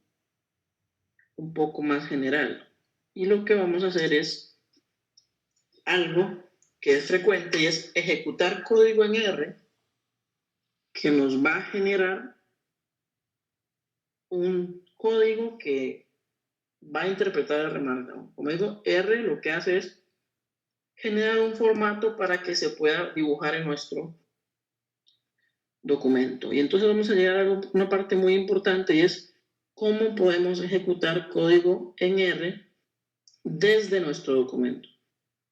un poco más general. Y lo que vamos a hacer es algo que es frecuente, y es ejecutar código en R que nos va a generar un código que va a interpretar el Markdown. Como digo, R lo que hace es generar un formato para que se pueda dibujar en nuestro documento. Y entonces vamos a llegar a una parte muy importante, y es cómo podemos ejecutar código en R desde nuestro documento.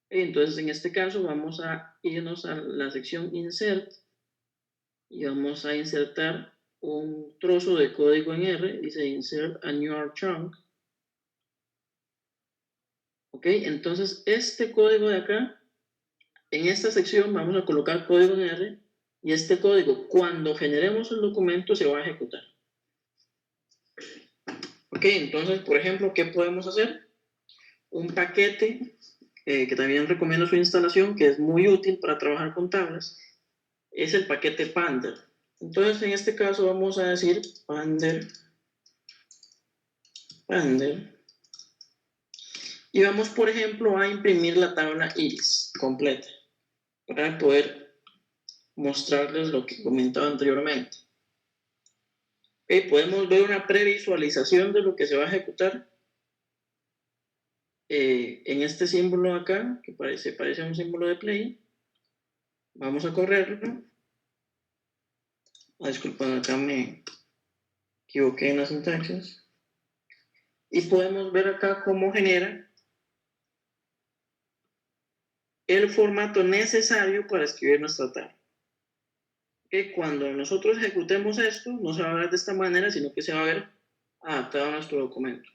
Entonces, en este caso, vamos a irnos a la sección Insert y vamos a insertar un trozo de código en R. Dice Insert a New Chunk. Ok, entonces este código de acá, en esta sección vamos a colocar código en R, y este código, cuando generemos el documento, se va a ejecutar. Ok, entonces, por ejemplo, ¿qué podemos hacer? Un paquete que también recomiendo su instalación, que es muy útil para trabajar con tablas, es el paquete Pander. Entonces, en este caso vamos a decir Pander, y vamos, por ejemplo, a imprimir la tabla iris completa para poder mostrarles lo que comentaba anteriormente. Podemos ver una previsualización de lo que se va a ejecutar en este símbolo acá, que parece un símbolo de play. Vamos a correrlo. Disculpen, acá me equivoqué en las sintaxis. Y podemos ver acá cómo genera el formato necesario para escribir nuestra tabla. Cuando nosotros ejecutemos esto, no se va a ver de esta manera, sino que se va a ver adaptado a nuestro documento.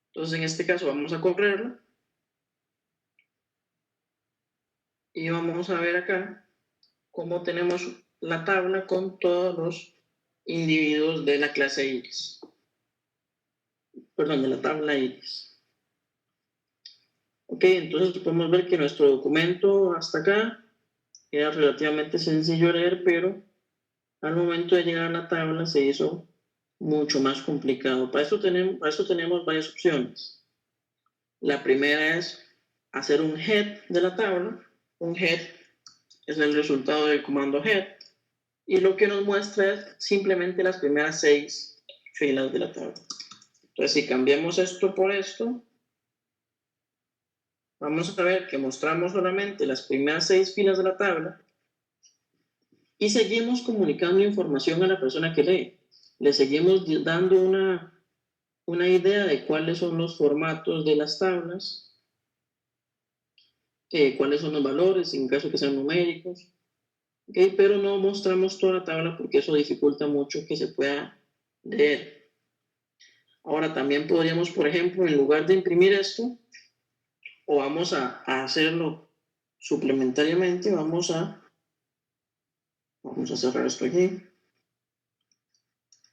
Entonces, en este caso, vamos a correrlo. Y vamos a ver acá cómo tenemos la tabla con todos los individuos de la clase iris. Perdón, de la tabla iris. Ok, entonces podemos ver que nuestro documento hasta acá era relativamente sencillo de leer, pero al momento de llegar a la tabla se hizo mucho más complicado. Para eso tenemos varias opciones. La primera es hacer un head de la tabla. Un head es el resultado del comando head, y lo que nos muestra es simplemente las primeras 6 filas de la tabla. Entonces, si cambiamos esto por esto, vamos a ver que mostramos solamente las primeras 6 filas de la tabla y seguimos comunicando información a la persona que lee. Le seguimos dando una idea de cuáles son los formatos de las tablas, cuáles son los valores, en caso que sean numéricos, ¿okay? Pero no mostramos toda la tabla porque eso dificulta mucho que se pueda leer. Ahora también podríamos, por ejemplo, en lugar de imprimir esto, o vamos a hacerlo suplementariamente, vamos a cerrar esto aquí,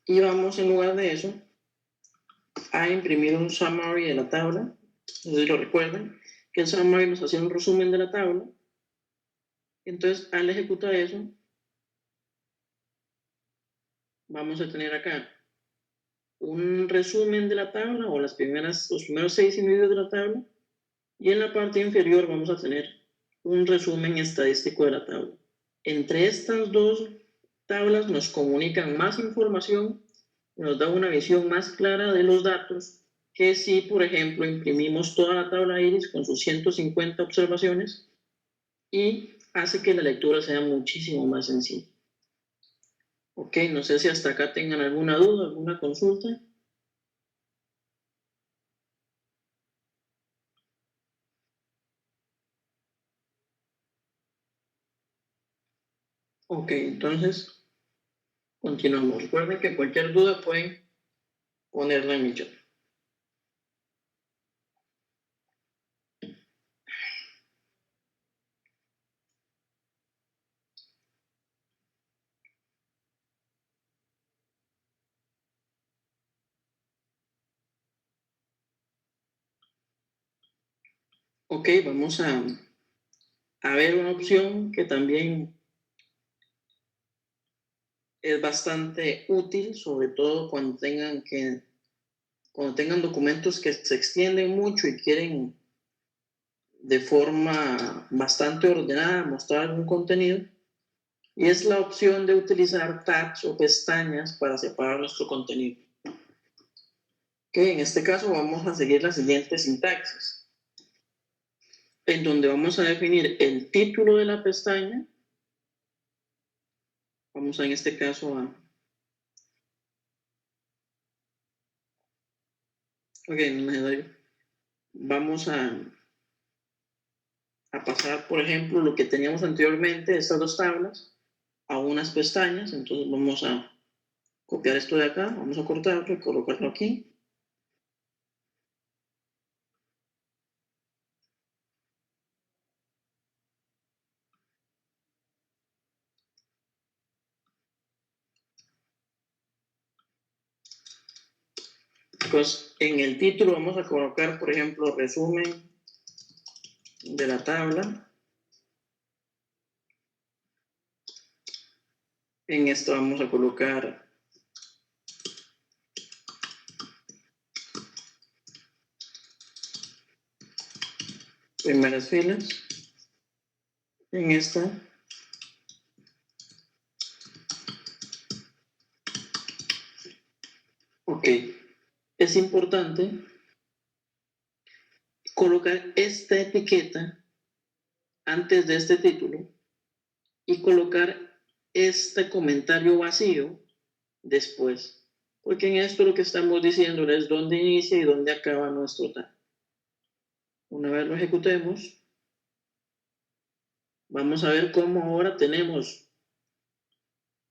y vamos en lugar de eso a imprimir un summary de la tabla. No sé si lo recuerdan, que el summary nos hacía un resumen de la tabla. Entonces, al ejecutar eso, vamos a tener acá un resumen de la tabla, o los primeros 6 individuos de la tabla, y en la parte inferior vamos a tener un resumen estadístico de la tabla. Entre estas dos tablas nos comunican más información, nos da una visión más clara de los datos, que si, por ejemplo, imprimimos toda la tabla iris con sus 150 observaciones, y hace que la lectura sea muchísimo más sencilla. Ok, no sé si hasta acá tengan alguna duda, alguna consulta. Ok, entonces continuamos. Recuerden que cualquier duda pueden ponerla en mi chat. Ok, vamos a ver una opción que también es bastante útil, sobre todo cuando tengan documentos que se extienden mucho y quieren de forma bastante ordenada mostrar algún contenido, y es la opción de utilizar tabs o pestañas para separar nuestro contenido. Que en este caso vamos a seguir la siguiente sintaxis, en donde vamos a definir el título de la pestaña. Vamos en este caso vamos a pasar, por ejemplo, lo que teníamos anteriormente, estas dos tablas, a unas pestañas. Entonces vamos a copiar esto de acá, vamos a cortarlo y colocarlo aquí. Pues en el título vamos a colocar, por ejemplo, resumen de la tabla. En esto vamos a colocar primeras filas. En esta ok, es importante colocar esta etiqueta antes de este título y colocar este comentario vacío después, porque en esto lo que estamos diciendo es dónde inicia y dónde acaba nuestro tag. Una vez lo ejecutemos, vamos a ver cómo ahora tenemos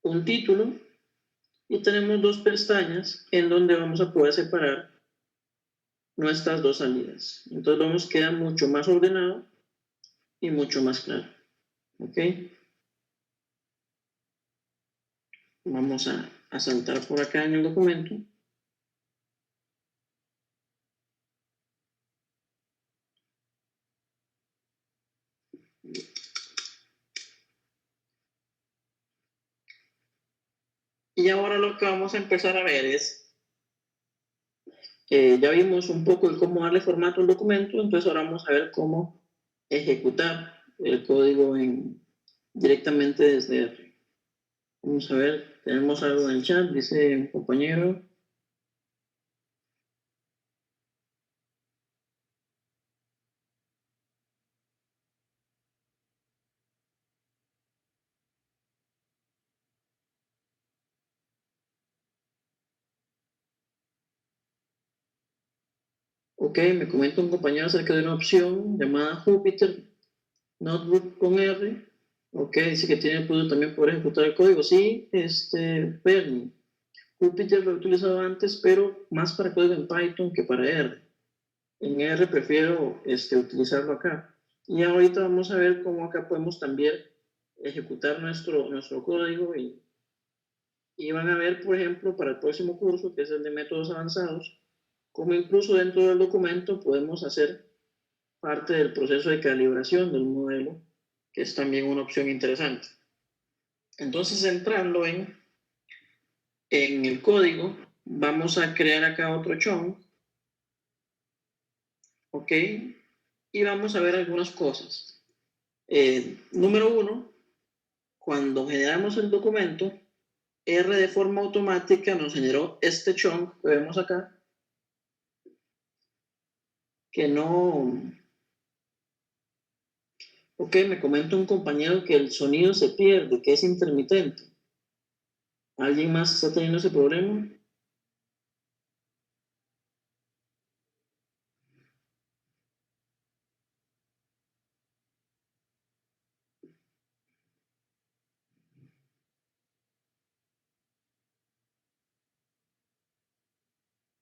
un título y tenemos dos pestañas en donde vamos a poder separar nuestras dos salidas. Entonces vamos a quedar mucho más ordenado y mucho más claro. ¿Ok? Vamos a saltar por acá en el documento. Y ahora lo que vamos a empezar a ver es, ya vimos un poco de cómo darle formato al documento, entonces ahora vamos a ver cómo ejecutar el código directamente desde R. Vamos a ver, tenemos algo en el chat, dice un compañero. Ok, me comenta un compañero acerca de una opción llamada Jupyter Notebook con R. Ok, dice que tiene pudo también poder ejecutar el código. Sí, Bernie. Jupyter lo he utilizado antes, pero más para código en Python que para R. En R prefiero utilizarlo acá. Y ahorita vamos a ver cómo acá podemos también ejecutar nuestro código y van a ver, por ejemplo, para el próximo curso, que es el de métodos avanzados, cómo incluso dentro del documento podemos hacer parte del proceso de calibración del modelo, que es también una opción interesante. Entonces, entrando en el código, vamos a crear acá otro chunk, ¿ok? Y vamos a ver algunas cosas. Número 1, cuando generamos el documento, R de forma automática nos generó este chunk que vemos acá, que no... Ok, me comenta un compañero que el sonido se pierde, que es intermitente. ¿Alguien más está teniendo ese problema?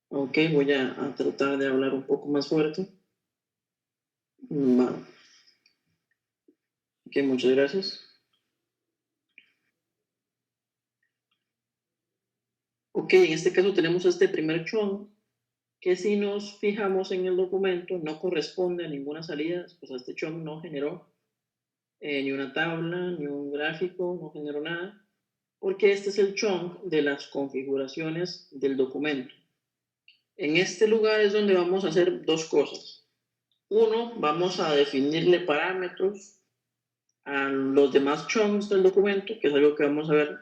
Ok, voy a tratar de hablar un poco más fuerte. Vale. Ok, muchas gracias. Ok, en este caso tenemos este primer chunk que si nos fijamos en el documento no corresponde a ninguna salida, pues este chunk no generó ni una tabla, ni un gráfico, no generó nada, porque este es el chunk de las configuraciones del documento. En este lugar es donde vamos a hacer dos cosas. Uno, vamos a definirle parámetros a los demás chunks del documento, que es algo que vamos a ver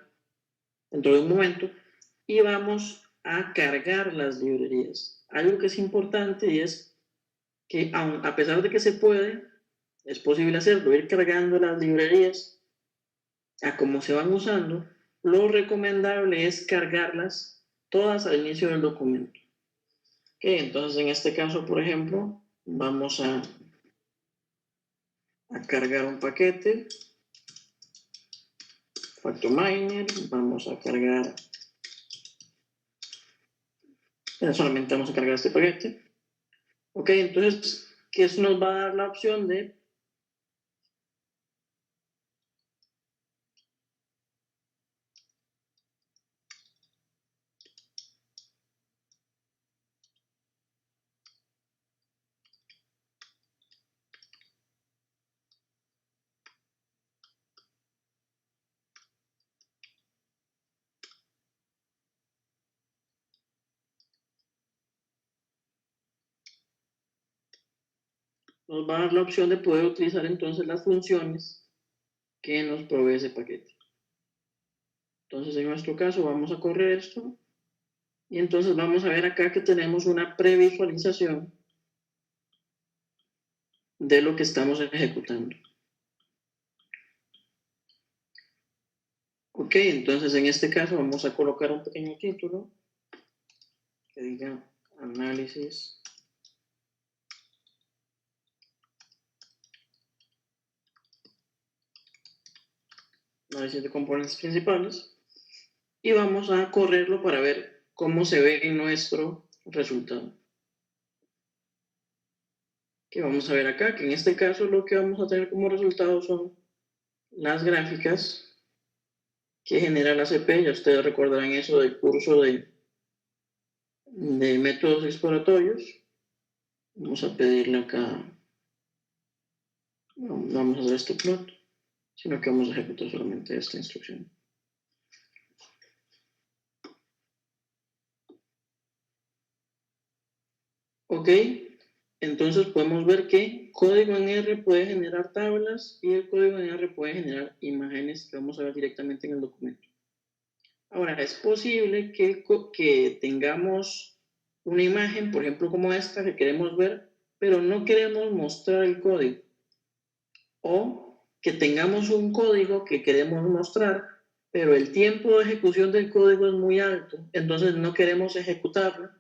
dentro de un momento, y vamos a cargar las librerías. Algo que es importante y es que a pesar de que se puede, es posible hacerlo, ir cargando las librerías a cómo se van usando, lo recomendable es cargarlas todas al inicio del documento. Okay, entonces en este caso, por ejemplo, vamos a cargar un paquete, Factominer, vamos a cargar, solamente vamos a cargar este paquete. Ok, entonces, ¿qué eso nos va a dar la opción de nos va a dar la opción de poder utilizar entonces las funciones que nos provee ese paquete. Entonces, en nuestro caso, vamos a correr esto y entonces vamos a ver acá que tenemos una previsualización de lo que estamos ejecutando. Ok, entonces en este caso vamos a colocar un pequeño título que diga análisis de componentes principales y vamos a correrlo para ver cómo se ve en nuestro resultado. Que vamos a ver acá, que en este caso lo que vamos a tener como resultado son las gráficas que genera la CP. Ya ustedes recordarán eso del curso de métodos exploratorios. Vamos a pedirle acá, no vamos a hacer este plot, sino que vamos a ejecutar solamente esta instrucción. Ok, Entonces podemos ver que código en R puede generar tablas y el código en R puede generar imágenes que vamos a ver directamente en el documento. Ahora, es posible que tengamos una imagen, por ejemplo, como esta que queremos ver, pero no queremos mostrar el código. O que tengamos un código que queremos mostrar, pero el tiempo de ejecución del código es muy alto, entonces no queremos ejecutarlo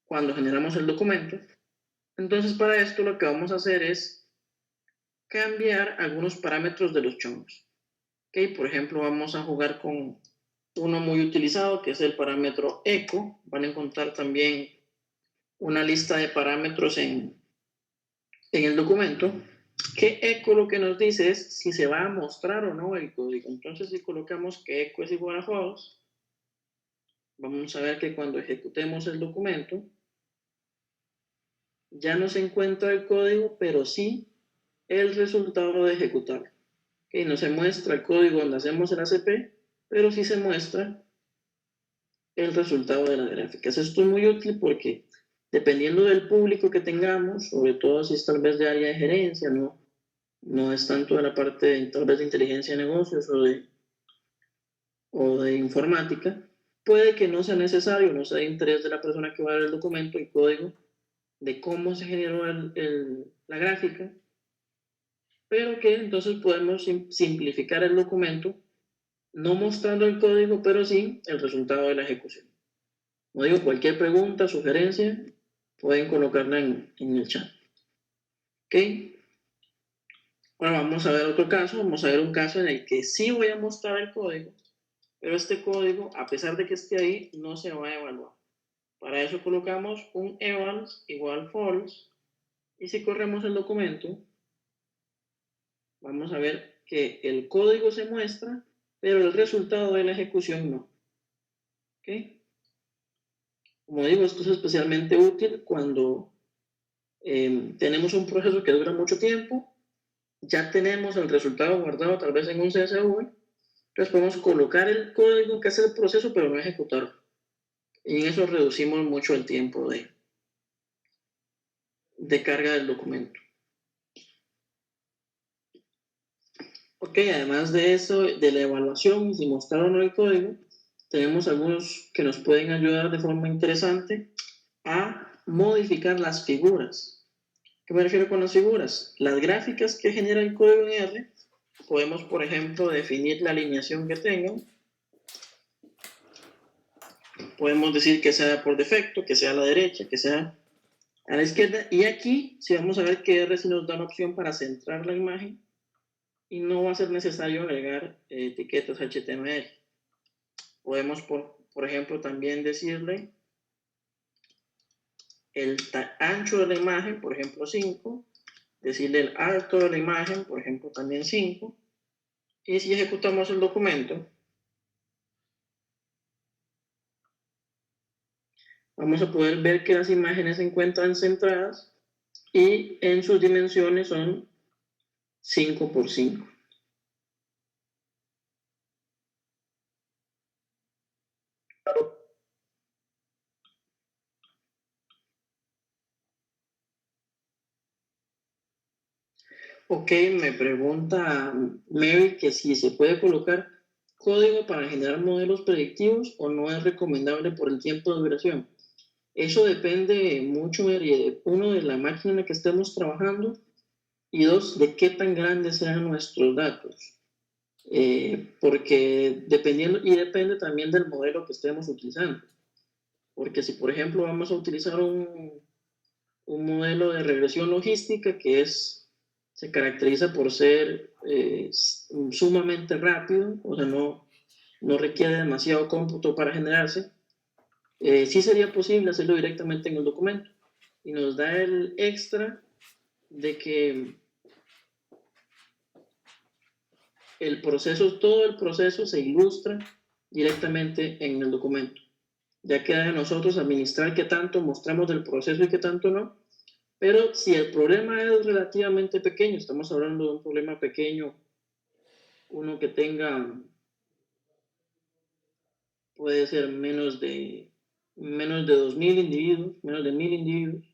cuando generamos el documento. Entonces, para esto lo que vamos a hacer es cambiar algunos parámetros de los chunks. ¿Okay? Por ejemplo, vamos a jugar con uno muy utilizado, que es el parámetro echo. Van a encontrar también una lista de parámetros en el documento, que echo lo que nos dice es si se va a mostrar o no el código. Entonces, si colocamos que echo es igual a false, vamos a ver que cuando ejecutemos el documento, ya no se encuentra el código, pero sí el resultado de ejecutarlo. Okay, no se muestra el código donde hacemos el ACP, pero sí se muestra el resultado de las gráficas. Esto es muy útil porque dependiendo del público que tengamos, sobre todo si es tal vez de área de gerencia, no es tanto de la parte de, tal vez de inteligencia de negocios o de informática, puede que no sea necesario, no sea de interés de la persona que va a ver el documento, el código, de cómo se generó la gráfica, pero que entonces podemos simplificar el documento, no mostrando el código, pero sí el resultado de la ejecución. Como digo, cualquier pregunta, sugerencia, pueden colocarla en el chat. ¿Ok? Ahora vamos a ver otro caso, vamos a ver un caso en el que sí voy a mostrar el código, pero este código, a pesar de que esté ahí, no se va a evaluar. Para eso colocamos un evals igual false, y si corremos el documento, vamos a ver que el código se muestra, pero el resultado de la ejecución no. ¿Ok? Como digo, esto es especialmente útil cuando tenemos un proceso que dura mucho tiempo, ya tenemos el resultado guardado tal vez en un CSV, entonces podemos colocar el código que hace el proceso, pero no ejecutarlo. Y en eso reducimos mucho el tiempo de carga del documento. Ok, además de eso, de la evaluación, si mostrar o no el código, tenemos algunos que nos pueden ayudar de forma interesante a modificar las figuras. ¿Qué me refiero con las figuras? Las gráficas que genera el código en R, podemos, por ejemplo, definir la alineación que tengan. Podemos decir que sea por defecto, que sea a la derecha, que sea a la izquierda. Y aquí, si vamos a ver que R sí nos da una opción para centrar la imagen y no va a ser necesario agregar etiquetas HTML. Podemos, por ejemplo, también decirle el ancho de la imagen, por ejemplo 5, decirle el alto de la imagen, por ejemplo también 5, y si ejecutamos el documento, vamos a poder ver que las imágenes se encuentran centradas y en sus dimensiones son 5 por 5. Ok, me pregunta Mary que si se puede colocar código para generar modelos predictivos o no es recomendable por el tiempo de duración. Eso depende mucho, Mary, uno, de la máquina en la que estemos trabajando y dos, de qué tan grandes sean nuestros datos. Porque dependiendo, y depende también del modelo que estemos utilizando. Porque si, por ejemplo, vamos a utilizar un modelo de regresión logística que se caracteriza por ser sumamente rápido, o sea, no requiere demasiado cómputo para generarse, sí sería posible hacerlo directamente en el documento. Y nos da el extra de que todo el proceso se ilustra directamente en el documento. Ya queda de nosotros administrar qué tanto mostramos del proceso y qué tanto no. Pero si el problema es relativamente pequeño, estamos hablando de un problema pequeño, uno que tenga, puede ser menos de 2.000 individuos, menos de 1.000 individuos,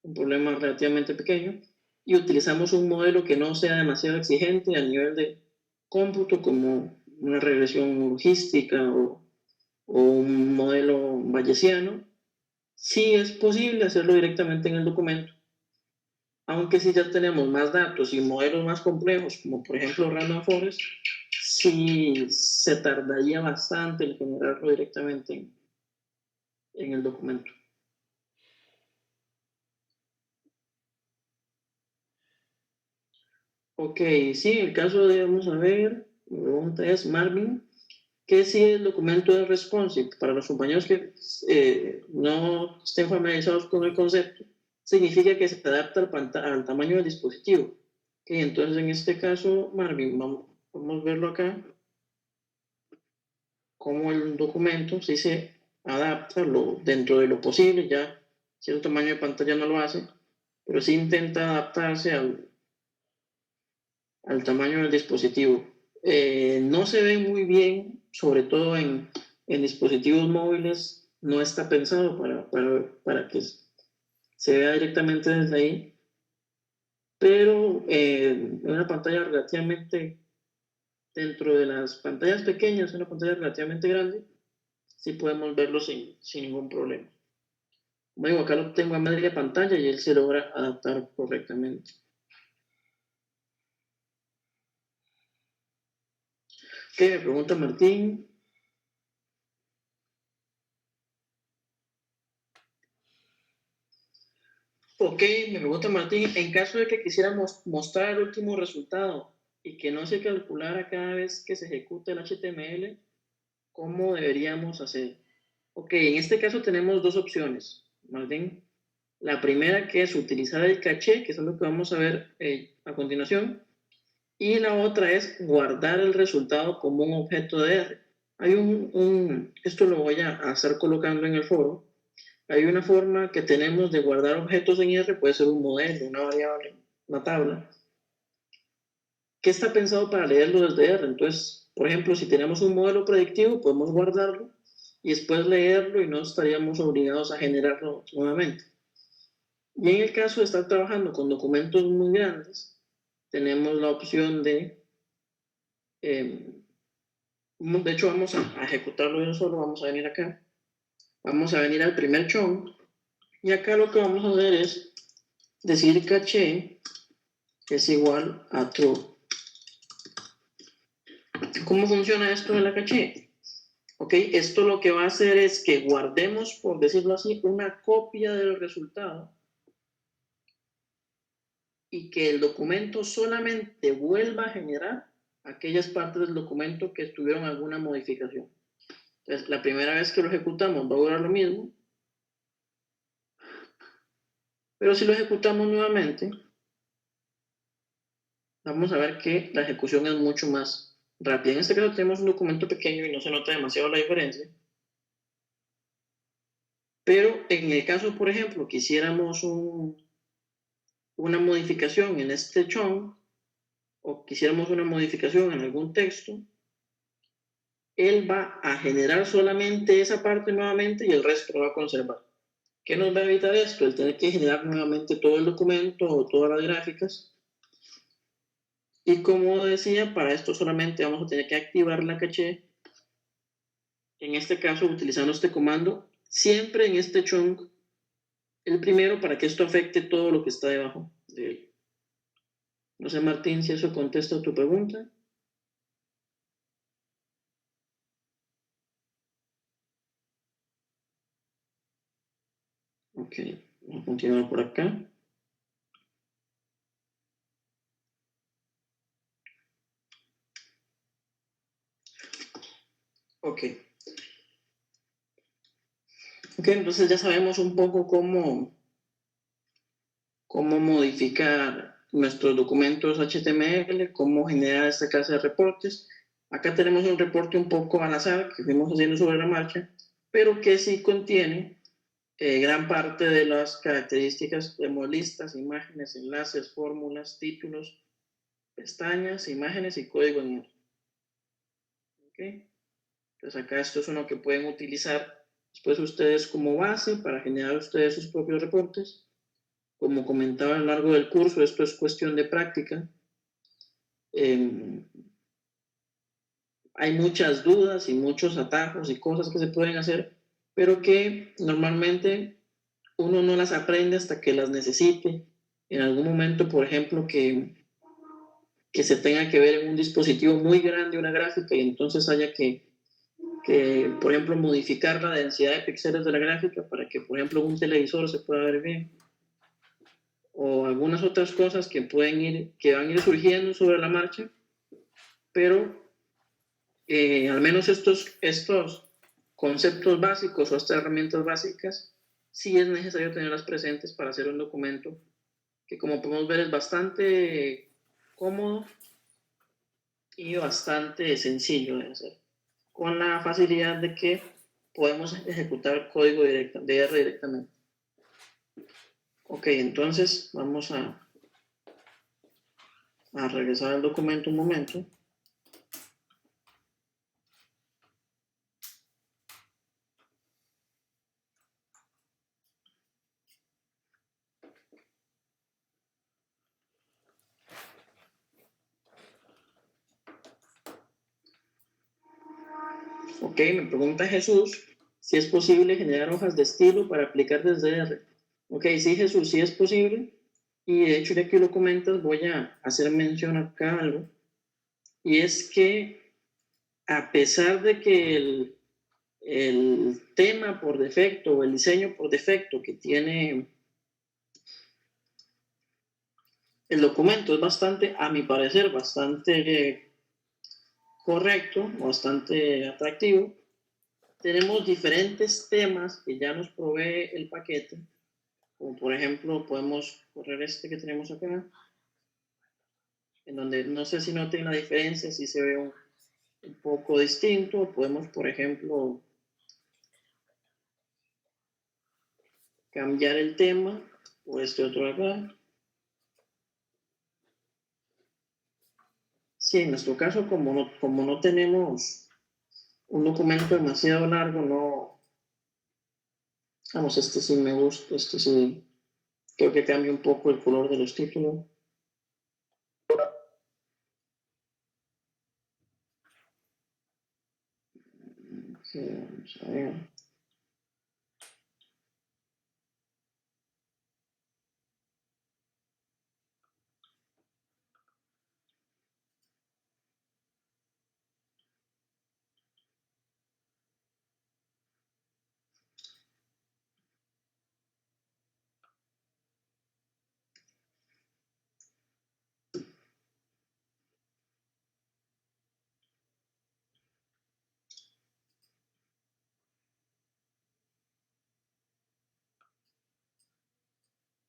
un problema relativamente pequeño, y utilizamos un modelo que no sea demasiado exigente a nivel de cómputo, como una regresión logística o un modelo bayesiano. Sí es posible hacerlo directamente en el documento, aunque si ya tenemos más datos y modelos más complejos, como por ejemplo Random Forest, sí se tardaría bastante en generarlo directamente en el documento. Ok, sí, el caso de, vamos a ver, mi pregunta es, Marvin, ¿qué si el documento es responsive? Para los compañeros que no estén familiarizados con el concepto, significa que se adapta al tamaño del dispositivo. Ok, entonces en este caso, Marvin, vamos a verlo acá, cómo el documento sí se adapta dentro de lo posible, ya cierto tamaño de pantalla no lo hace, pero sí intenta adaptarse al tamaño del dispositivo. No se ve muy bien, sobre todo en dispositivos móviles, no está pensado para que se vea directamente desde ahí, pero en una pantalla relativamente, dentro de las pantallas pequeñas, una pantalla relativamente grande, sí podemos verlo sin ningún problema. Bueno, acá lo tengo a media pantalla y él se logra adaptar correctamente. ¿Qué me pregunta Martín? Ok, me pregunta Martín, en caso de que quisiéramos mostrar el último resultado y que no se calculara cada vez que se ejecute el HTML, ¿cómo deberíamos hacer? Ok, en este caso tenemos dos opciones, Martín. La primera que es utilizar el caché, que es lo que vamos a ver a continuación, y la otra es guardar el resultado como un objeto de R. Hay esto lo voy a estar colocando en el foro. Hay una forma que tenemos de guardar objetos en R, puede ser un modelo, una variable, una tabla, que está pensado para leerlo desde R. Entonces, por ejemplo, si tenemos un modelo predictivo, podemos guardarlo y después leerlo y no estaríamos obligados a generarlo nuevamente. Y en el caso de estar trabajando con documentos muy grandes, tenemos la opción de hecho vamos a ejecutarlo de un solo, vamos a venir acá, vamos a venir al primer chunk y acá lo que vamos a hacer es decir caché es igual a true. ¿Cómo funciona esto de la caché? Ok, esto lo que va a hacer es que guardemos, por decirlo así, una copia del resultado y que el documento solamente vuelva a generar aquellas partes del documento que tuvieron alguna modificación. Entonces, la primera vez que lo ejecutamos va a durar lo mismo, pero si lo ejecutamos nuevamente, vamos a ver que la ejecución es mucho más rápida. En este caso tenemos un documento pequeño y no se nota demasiado la diferencia, pero en el caso, por ejemplo, que hiciéramos una modificación en este chunk o quisiéramos una modificación en algún texto, él va a generar solamente esa parte nuevamente y el resto lo va a conservar. ¿Qué nos va a evitar esto? El tener que generar nuevamente todo el documento o todas las gráficas. Y como decía, para esto solamente vamos a tener que activar la caché. En este caso, utilizando este comando, siempre en este chunk, el primero para que esto afecte todo lo que está debajo de él. No sé, Martín, si eso contesta tu pregunta. Ok, vamos a continuar por acá. Ok. Ok, entonces ya sabemos un poco cómo modificar nuestros documentos HTML, cómo generar esta clase de reportes. Acá tenemos un reporte un poco al azar que fuimos haciendo sobre la marcha, pero que sí contiene gran parte de las características, tenemos listas, imágenes, enlaces, fórmulas, títulos, pestañas, imágenes y código en R. ¿Okay? Entonces acá esto es uno que pueden utilizar después ustedes como base para generar ustedes sus propios reportes como comentaba a lo largo del curso, esto es cuestión de práctica. Hay muchas dudas y muchos atajos y cosas que se pueden hacer, pero que normalmente uno no las aprende hasta que las necesite. En algún momento, por ejemplo, que se tenga que ver en un dispositivo muy grande una gráfica y entonces haya por ejemplo, modificar la densidad de píxeles de la gráfica para que, por ejemplo, un televisor se pueda ver bien. O algunas otras cosas que van a ir surgiendo sobre la marcha, pero al menos estos conceptos básicos o estas herramientas básicas, sí es necesario tenerlas presentes para hacer un documento que, como podemos ver, es bastante cómodo y bastante sencillo de hacer, con la facilidad de que podemos ejecutar código de R directamente. Ok, entonces vamos a regresar al documento un momento. Ok, me pregunta Jesús si es posible generar hojas de estilo para aplicar desde R. Ok, sí, Jesús, sí es posible. Y de hecho, ya que lo comentas, voy a hacer mención acá algo. Y es que a pesar de que el tema por defecto o el diseño por defecto que tiene el documento es bastante, a mi parecer, bastante correcto, bastante atractivo, tenemos diferentes temas que ya nos provee el paquete, como por ejemplo podemos correr este que tenemos acá, en donde no sé si noten la diferencia, si se ve un poco distinto. Podemos, por ejemplo, cambiar el tema por este otro de acá. Sí, en nuestro caso, como no tenemos un documento demasiado largo, no, vamos, este sí me gusta, este sí, creo que cambia un poco el color de los títulos. Sí, vamos a ver.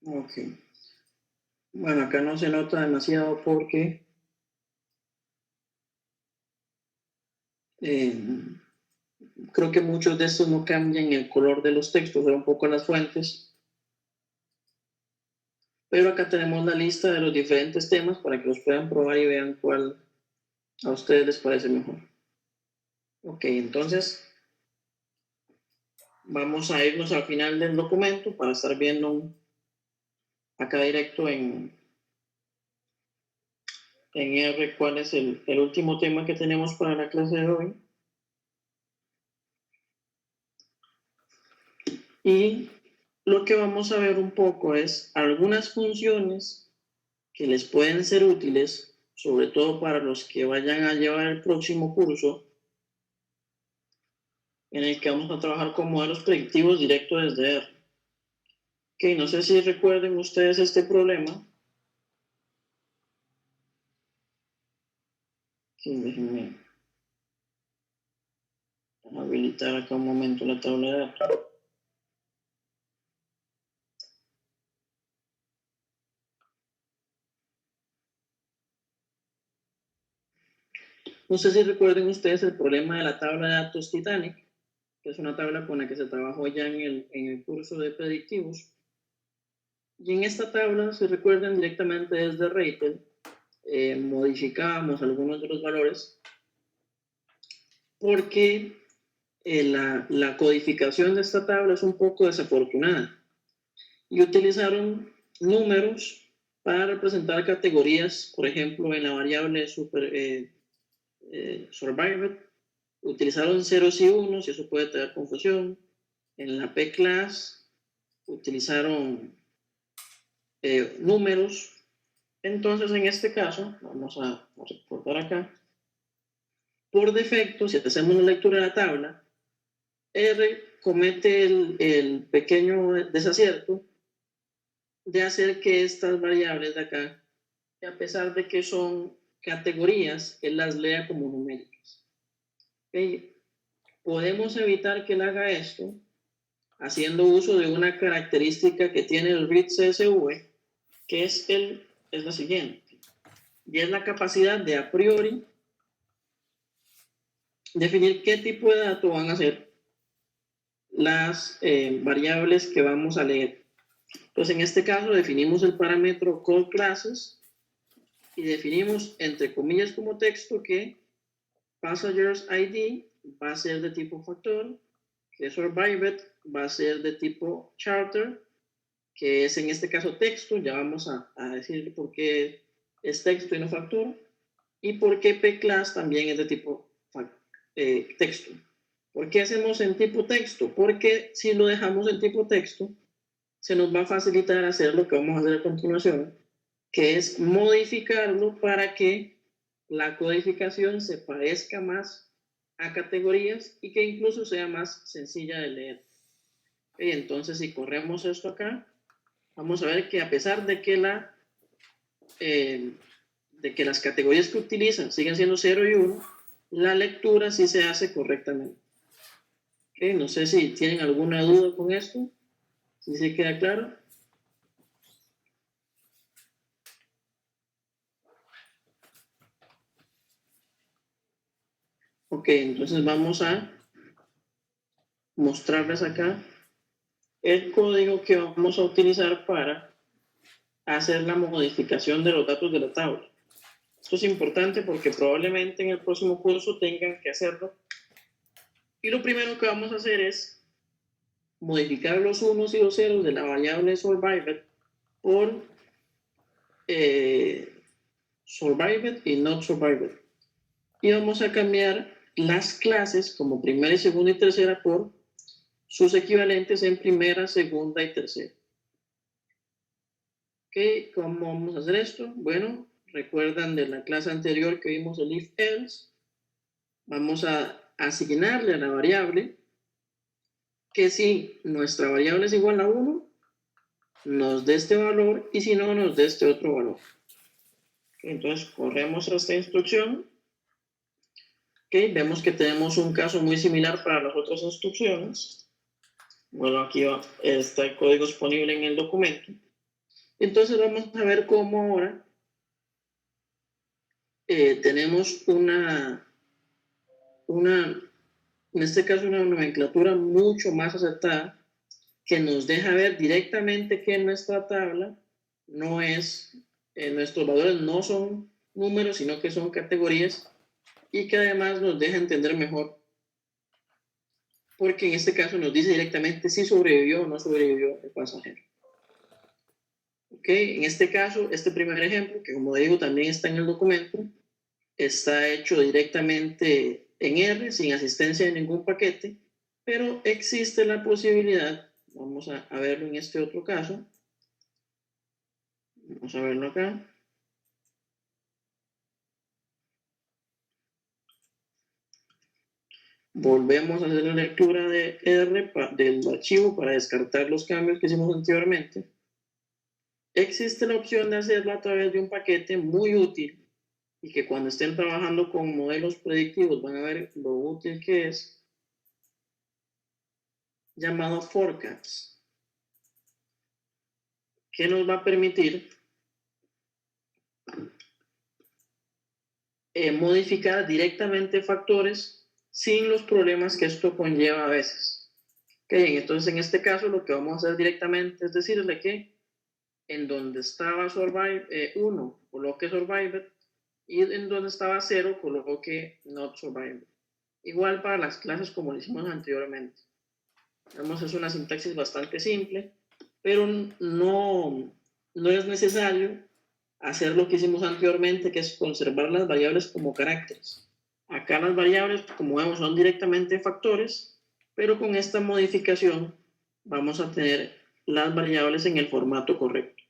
Ok. Bueno, acá no se nota demasiado porque creo que muchos de estos no cambian el color de los textos, son un poco las fuentes. Pero acá tenemos la lista de los diferentes temas para que los puedan probar y vean cuál a ustedes les parece mejor. Ok, entonces vamos a irnos al final del documento para estar viendo acá directo en R cuál es el último tema que tenemos para la clase de hoy. Y lo que vamos a ver un poco es algunas funciones que les pueden ser útiles, sobre todo para los que vayan a llevar el próximo curso, en el que vamos a trabajar con modelos predictivos directos desde R. Ok, no sé si recuerden ustedes este problema. Sí, déjenme habilitar acá un momento la tabla de datos. No sé si recuerden ustedes el problema de la tabla de datos Titanic, que es una tabla con la que se trabajó ya en el curso de predictivos. Y en esta tabla, si recuerdan directamente desde Ratel, modificábamos algunos de los valores porque la codificación de esta tabla es un poco desafortunada y utilizaron números para representar categorías, por ejemplo, en la variable survived, utilizaron ceros y unos y eso puede tener confusión. En la P-class utilizaron números. Entonces, en este caso, vamos a reportar acá. Por defecto, si hacemos una lectura de la tabla, R comete el pequeño desacierto de hacer que estas variables de acá, a pesar de que son categorías, él las lea como numéricas. ¿Okay? Podemos evitar que él haga esto haciendo uso de una característica que tiene el read CSV, que es la siguiente, y es la capacidad de a priori definir qué tipo de datos van a ser las variables que vamos a leer. Entonces, en este caso, definimos el parámetro callClasses y definimos, entre comillas, como texto que Passengers ID va a ser de tipo factor, que Survived va a ser de tipo charter, que es en este caso texto, ya vamos a decir por qué es texto y no factor, y por qué P-class también es de tipo texto. ¿Por qué hacemos en tipo texto? Porque si lo dejamos en tipo texto, se nos va a facilitar hacer lo que vamos a hacer a continuación, que es modificarlo para que la codificación se parezca más a categorías y que incluso sea más sencilla de leer. Y entonces, si corremos esto acá, vamos a ver que a pesar de que las categorías que utilizan siguen siendo 0 y 1, la lectura sí se hace correctamente. Okay, no sé si tienen alguna duda con esto, si se queda claro. Ok, entonces vamos a mostrarles acá el código que vamos a utilizar para hacer la modificación de los datos de la tabla. Esto es importante porque probablemente en el próximo curso tengan que hacerlo. Y lo primero que vamos a hacer es modificar los unos y los ceros de la variable survived por survived y not survived. Y vamos a cambiar las clases como primera y segunda y tercera por sus equivalentes en primera, segunda y tercera. Ok, ¿cómo vamos a hacer esto? Bueno, recuerdan de la clase anterior que vimos el if else. Vamos a asignarle a la variable que si nuestra variable es igual a 1, nos dé este valor y si no, nos dé este otro valor. Okay, entonces, corremos esta instrucción. Okay, vemos que tenemos un caso muy similar para las otras instrucciones. Bueno, aquí está el código disponible en el documento. Entonces, vamos a ver cómo ahora tenemos en este caso, una nomenclatura mucho más acertada que nos deja ver directamente que en nuestra tabla no es, nuestros valores no son números, sino que son categorías y que además nos deja entender mejor, porque en este caso nos dice directamente si sobrevivió o no sobrevivió el pasajero. Ok, en este caso, este primer ejemplo, que como digo también está en el documento, está hecho directamente en R, sin asistencia de ningún paquete, pero existe la posibilidad, vamos a verlo en este otro caso, vamos a verlo acá. Volvemos a hacer la lectura de R del archivo para descartar los cambios que hicimos anteriormente. Existe la opción de hacerlo a través de un paquete muy útil y que cuando estén trabajando con modelos predictivos van a ver lo útil que es, llamado forecast, que nos va a permitir modificar directamente factores sin los problemas que esto conlleva a veces. Okay, entonces en este caso lo que vamos a hacer directamente es decirle que en donde estaba 1 coloque survived y en donde estaba 0 coloque not survived. Igual para las clases como lo hicimos anteriormente. Vemos, es una sintaxis bastante simple, pero no no es necesario hacer lo que hicimos anteriormente, que es conservar las variables como caracteres. Acá las variables, como vemos, son directamente factores, pero con esta modificación vamos a tener las variables en el formato correcto.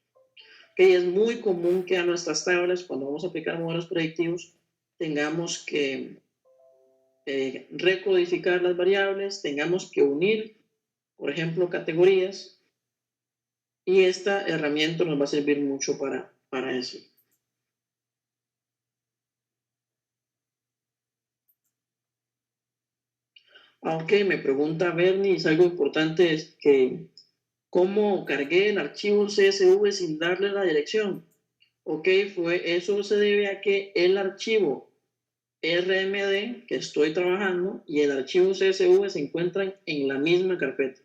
Okay, es muy común que a nuestras tablas, cuando vamos a aplicar modelos predictivos, tengamos que recodificar las variables, tengamos que unir, por ejemplo, categorías, y esta herramienta nos va a servir mucho para eso. Aunque me pregunta Bernie, es algo importante, es que ¿cómo cargué el archivo CSV sin darle la dirección? Ok, eso se debe a que el archivo RMD que estoy trabajando y el archivo CSV se encuentran en la misma carpeta.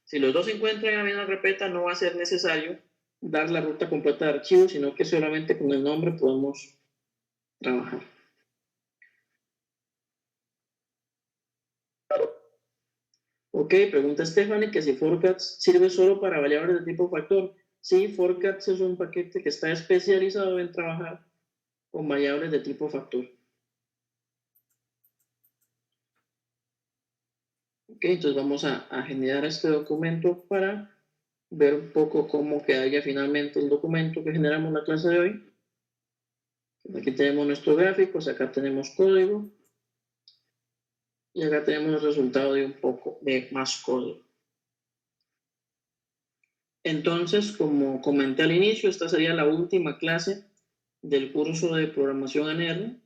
Si los dos se encuentran en la misma carpeta, no va a ser necesario dar la ruta completa de archivos, sino que solamente con el nombre podemos trabajar. Ok, pregunta Stephanie que si Forcats sirve solo para variables de tipo factor. Sí, Forcats es un paquete que está especializado en trabajar con variables de tipo factor. Ok, entonces vamos a generar este documento para ver un poco cómo quedaría finalmente el documento que generamos en la clase de hoy. Aquí tenemos nuestros gráficos, acá tenemos código y acá tenemos el resultado de un poco de más código. Entonces, como comenté al inicio, esta sería la última clase del curso de programación en R.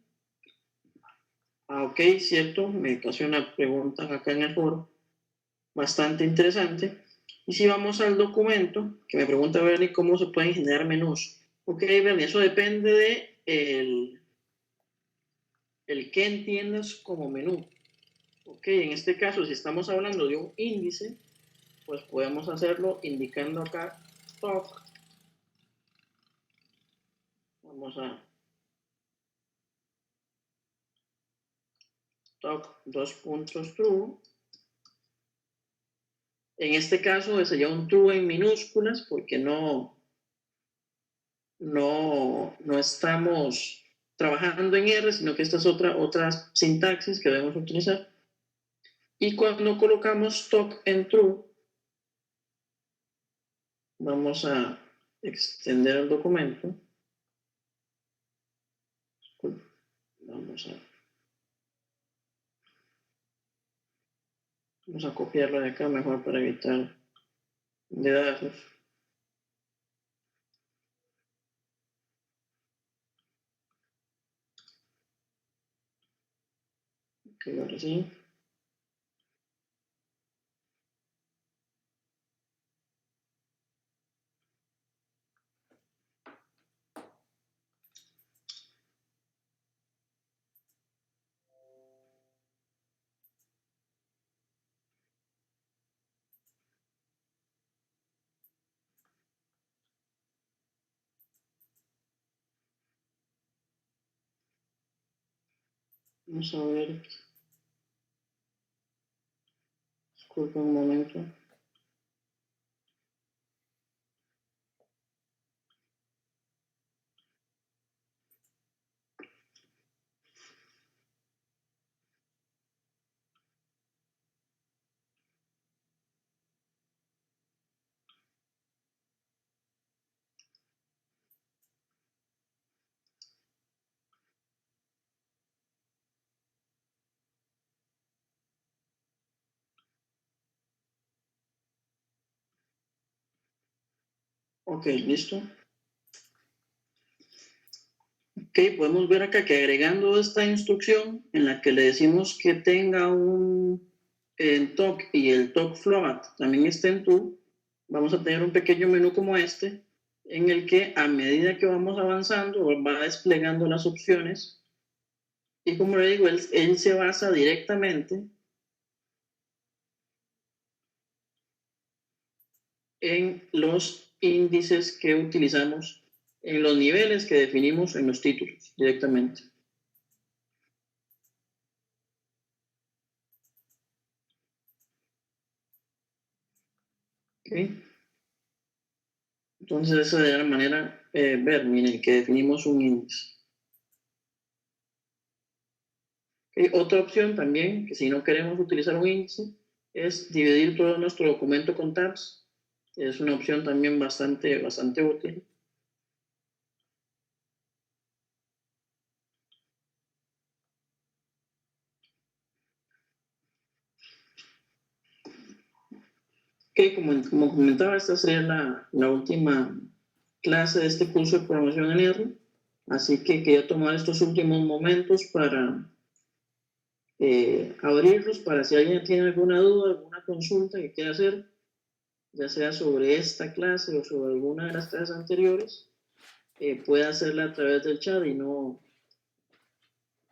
Ok, cierto, me ocasiona preguntas acá en el foro, bastante interesante. Y si vamos al documento, que me pregunta Bernie cómo se pueden generar menús. Ok, Bernie, eso depende de el que entiendas como menú. Ok, en este caso, si estamos hablando de un índice, pues podemos hacerlo indicando acá top. Vamos a top dos puntos true. En este caso sería un true en minúsculas porque no estamos trabajando en R, sino que esta es otra sintaxis que debemos utilizar. Y cuando colocamos top en true, vamos a extender el documento. Vamos a copiarlo de acá mejor para evitar dedazos. Ok, ahora sí. Vamos a ver. Disculpen un momento. Ok, listo. Ok, podemos ver acá que agregando esta instrucción en la que le decimos que tenga un TOC y el TOC float también esté en true, vamos a tener un pequeño menú como este en el que a medida que vamos avanzando va desplegando las opciones y como le digo, él se basa directamente en los índices que utilizamos, en los niveles que definimos en los títulos directamente. Okay. Entonces esa sería la manera ver, miren, que definimos un índice. Otra opción también, que si no queremos utilizar un índice, es dividir todo nuestro documento con tabs. Es una opción también bastante útil. Como comentaba, esta sería la última clase de este curso de programación en R. Así que quería tomar estos últimos momentos para abrirlos para si alguien tiene alguna duda, alguna consulta que quiera hacer, ya sea sobre esta clase o sobre alguna de las clases anteriores, puede hacerla a través del chat y no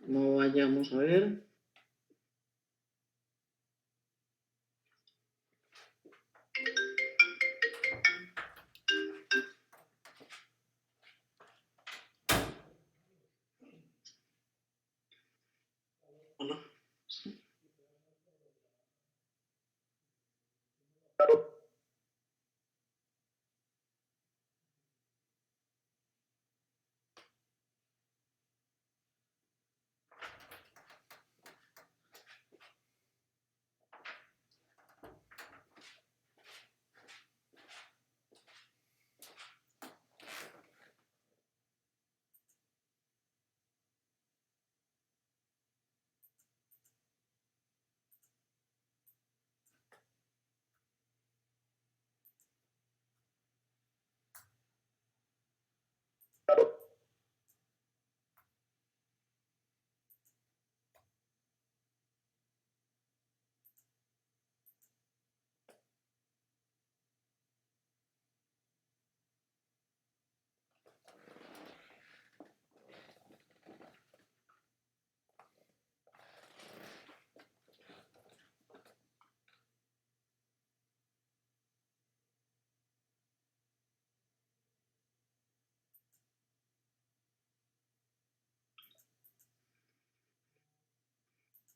vayamos a ver. Hola.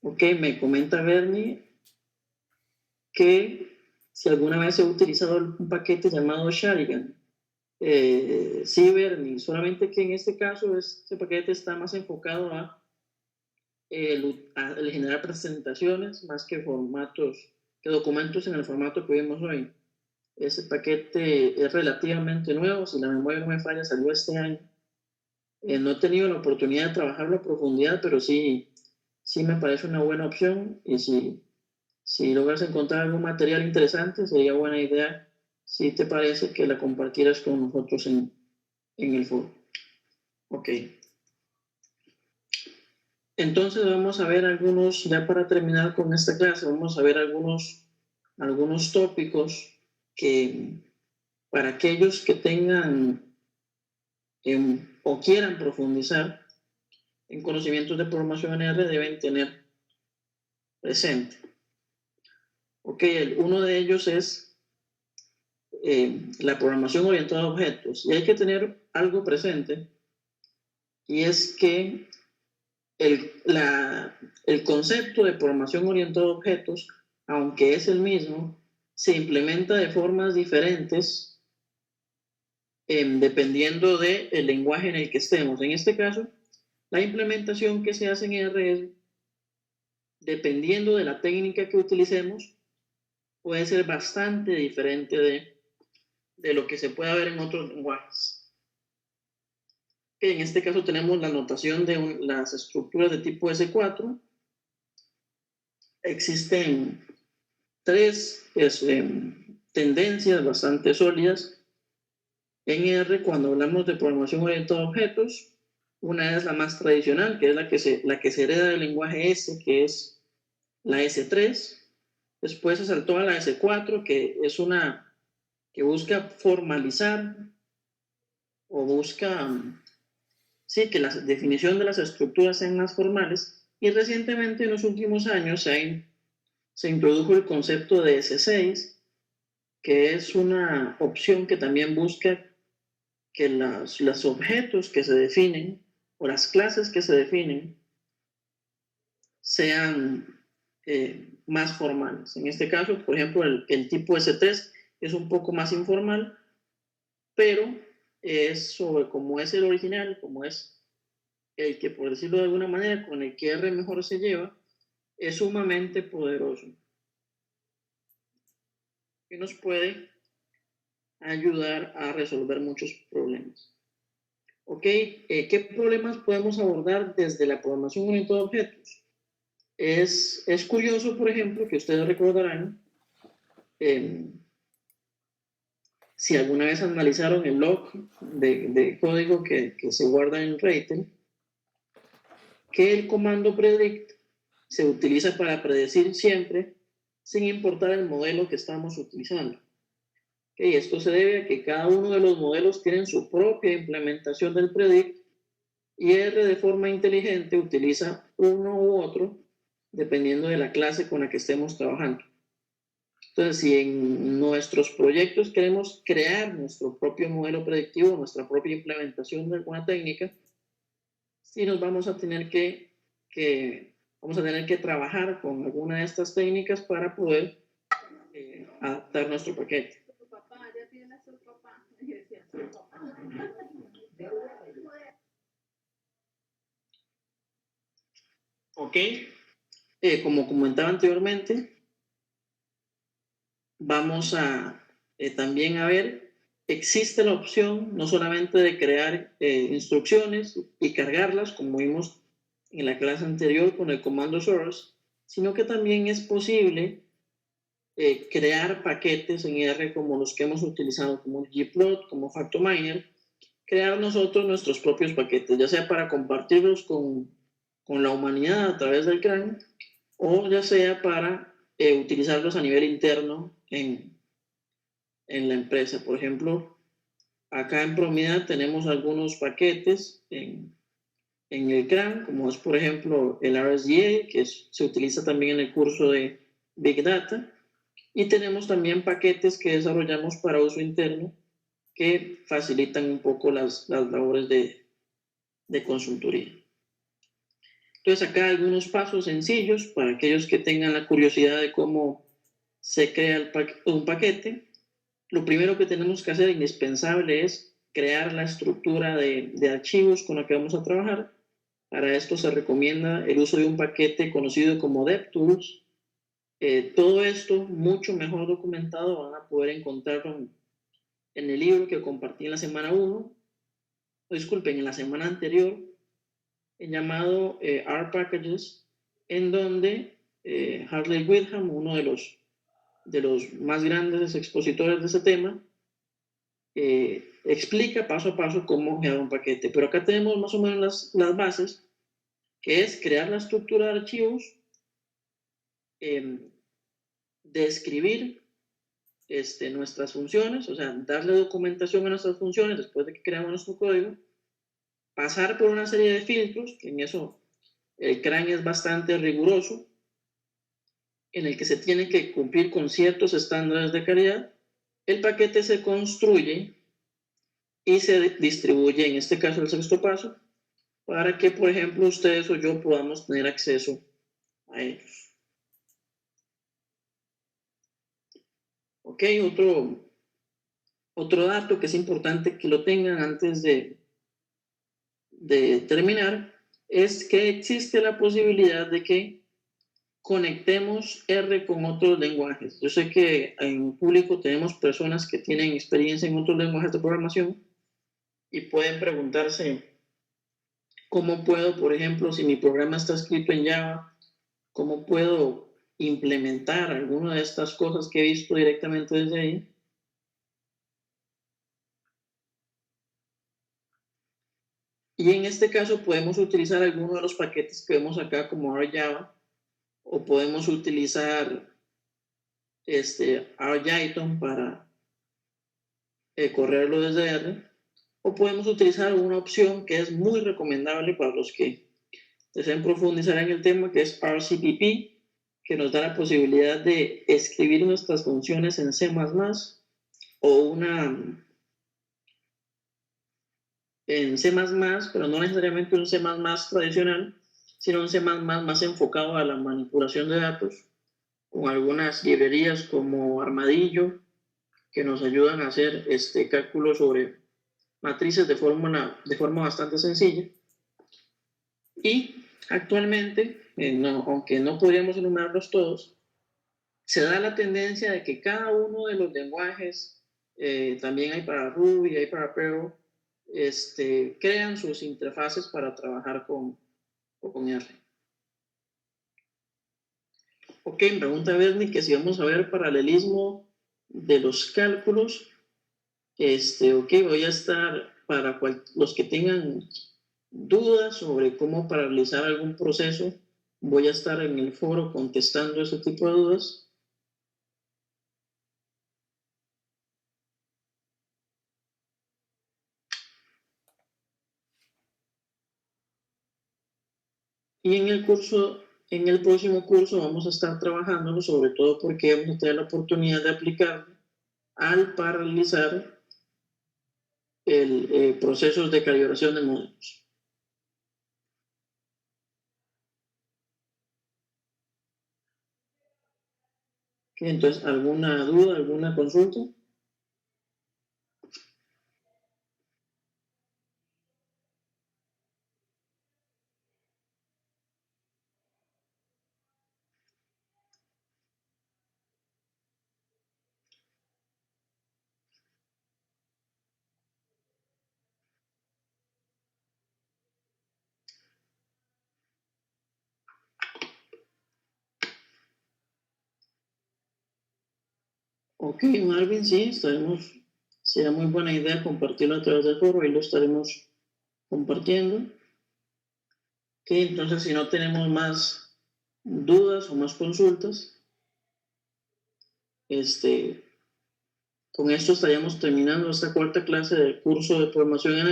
Ok, me comenta Bernie que si alguna vez he utilizado un paquete llamado Sharigan. Sí, Bernie, solamente que en este caso este paquete está más enfocado a el generar presentaciones más que documentos en el formato que vimos hoy. Ese paquete es relativamente nuevo, si la memoria no me falla, salió este año. No he tenido la oportunidad de trabajarlo a profundidad, pero sí me parece una buena opción y si logras encontrar algún material interesante, sería buena idea si te parece que la compartieras con nosotros en el foro. Ok. Entonces vamos a ver algunos, ya para terminar con esta clase, vamos a ver algunos tópicos que para aquellos que tengan o quieran profundizar en conocimientos de programación en R deben tener presente. Ok, uno de ellos es la programación orientada a objetos. Y hay que tener algo presente, y es que el concepto de programación orientada a objetos, aunque es el mismo, se implementa de formas diferentes dependiendo del lenguaje en el que estemos. En este caso, la implementación que se hace en R es, dependiendo de la técnica que utilicemos, puede ser bastante diferente de lo que se puede ver en otros lenguajes. En este caso tenemos la notación de las estructuras de tipo S4. Existen tres tendencias bastante sólidas en R cuando hablamos de programación orientada a objetos. Una es la más tradicional, que es la que se hereda del lenguaje S, que es la S3. Después se saltó a la S4, que es una que busca formalizar o busca, sí, que la definición de las estructuras sean más formales. Y recientemente, en los últimos años, se introdujo el concepto de S6, que es una opción que también busca que los objetos que se definen o las clases que se definen sean más formales. En este caso, por ejemplo, el tipo S3 es un poco más informal pero es sobre cómo es el original, como es el que, por decirlo de alguna manera, con el que R mejor se lleva, es sumamente poderoso y nos puede ayudar a resolver muchos problemas. ¿Ok? ¿Qué problemas podemos abordar desde la programación orientada a objetos? Es curioso, por ejemplo, que ustedes recordarán, si alguna vez analizaron el log de código que se guarda en Ratel, que el comando predict se utiliza para predecir siempre, sin importar el modelo que estamos utilizando. Okay, esto se debe a que cada uno de los modelos tienen su propia implementación del predict y R de forma inteligente utiliza uno u otro dependiendo de la clase con la que estemos trabajando. Entonces, si en nuestros proyectos queremos crear nuestro propio modelo predictivo, nuestra propia implementación de alguna técnica, sí nos vamos a tener que trabajar con alguna de estas técnicas para poder adaptar nuestro paquete. Su papá, ya tiene a su papá. Ok, como comentaba anteriormente, vamos a también a ver, existe la opción no solamente de crear instrucciones y cargarlas, como vimos en la clase anterior con el comando source, sino que también es posible crear paquetes en R como los que hemos utilizado, como gplot, como factominer, crear nosotros nuestros propios paquetes, ya sea para compartirlos con la humanidad a través del CRAN, o ya sea para utilizarlos a nivel interno en la empresa. Por ejemplo, acá en Promida tenemos algunos paquetes en el CRAN, como es por ejemplo el RSDA, que se utiliza también en el curso de Big Data, y tenemos también paquetes que desarrollamos para uso interno que facilitan un poco las labores de consultoría. Entonces acá algunos pasos sencillos para aquellos que tengan la curiosidad de cómo se crea un paquete. Lo primero que tenemos que hacer, indispensable, es crear la estructura de archivos con la que vamos a trabajar. Para esto se recomienda el uso de un paquete conocido como DevTools. Todo esto mucho mejor documentado van a poder encontrarlo en el libro que compartí en la semana 1, disculpen, en la semana anterior, llamado R Packages, en donde Hartley Windham, uno de los más grandes expositores de ese tema, explica paso a paso cómo crear un paquete. Pero acá tenemos más o menos las bases, que es crear la estructura de archivos, describir nuestras funciones, o sea, darle documentación a nuestras funciones después de que creamos nuestro código, pasar por una serie de filtros, que en eso el CRAN es bastante riguroso, en el que se tiene que cumplir con ciertos estándares de calidad. El paquete se construye y se distribuye, en este caso el sexto paso, para que, por ejemplo, ustedes o yo podamos tener acceso a ellos. Ok, otro dato que es importante que lo tengan antes de terminar es que existe la posibilidad de que conectemos R con otros lenguajes. Yo sé que en público tenemos personas que tienen experiencia en otros lenguajes de programación y pueden preguntarse cómo puedo, por ejemplo, si mi programa está escrito en Java, cómo puedo implementar alguna de estas cosas que he visto directamente desde ahí. Y en este caso podemos utilizar alguno de los paquetes que vemos acá como RJava, o podemos utilizar RJython para correrlo desde R, o podemos utilizar una opción que es muy recomendable para los que deseen profundizar en el tema, que es RCPP, que nos da la posibilidad de escribir nuestras funciones en C++, o una en C++, pero no necesariamente un C++ tradicional, sino un C++ más enfocado a la manipulación de datos, con algunas librerías como Armadillo, que nos ayudan a hacer cálculos sobre matrices de forma bastante sencilla. Y actualmente, aunque no podríamos enumerarlos todos, se da la tendencia de que cada uno de los lenguajes, también hay para Ruby, hay para Perl, crean sus interfaces para trabajar con R. Ok, pregunta Bernie que si vamos a ver paralelismo de los cálculos. Ok, voy a estar para los que tengan dudas sobre cómo paralizar algún proceso, voy a estar en el foro contestando ese tipo de dudas. Y en el próximo curso vamos a estar trabajando, sobre todo porque vamos a tener la oportunidad de aplicar al paralizar el procesos de calibración de modelos. Entonces, ¿alguna duda, alguna consulta? Ok, Marvin, sí, será muy buena idea compartirlo a través del foro y lo estaremos compartiendo. Ok, entonces si no tenemos más dudas o más consultas, con esto estaríamos terminando esta cuarta clase del curso de programación en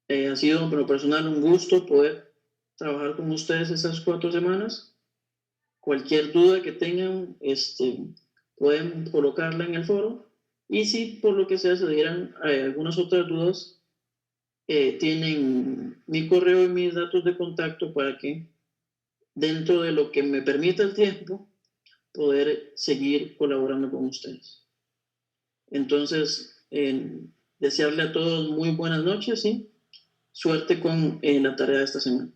R. Ha sido, por lo personal, un gusto poder trabajar con ustedes estas 4 semanas. Cualquier duda que tengan, pueden colocarla en el foro. Y si por lo que sea se dieran algunas otras dudas, tienen mi correo y mis datos de contacto para que, dentro de lo que me permita el tiempo, poder seguir colaborando con ustedes. Entonces, desearle a todos muy buenas noches y suerte con la tarea de esta semana.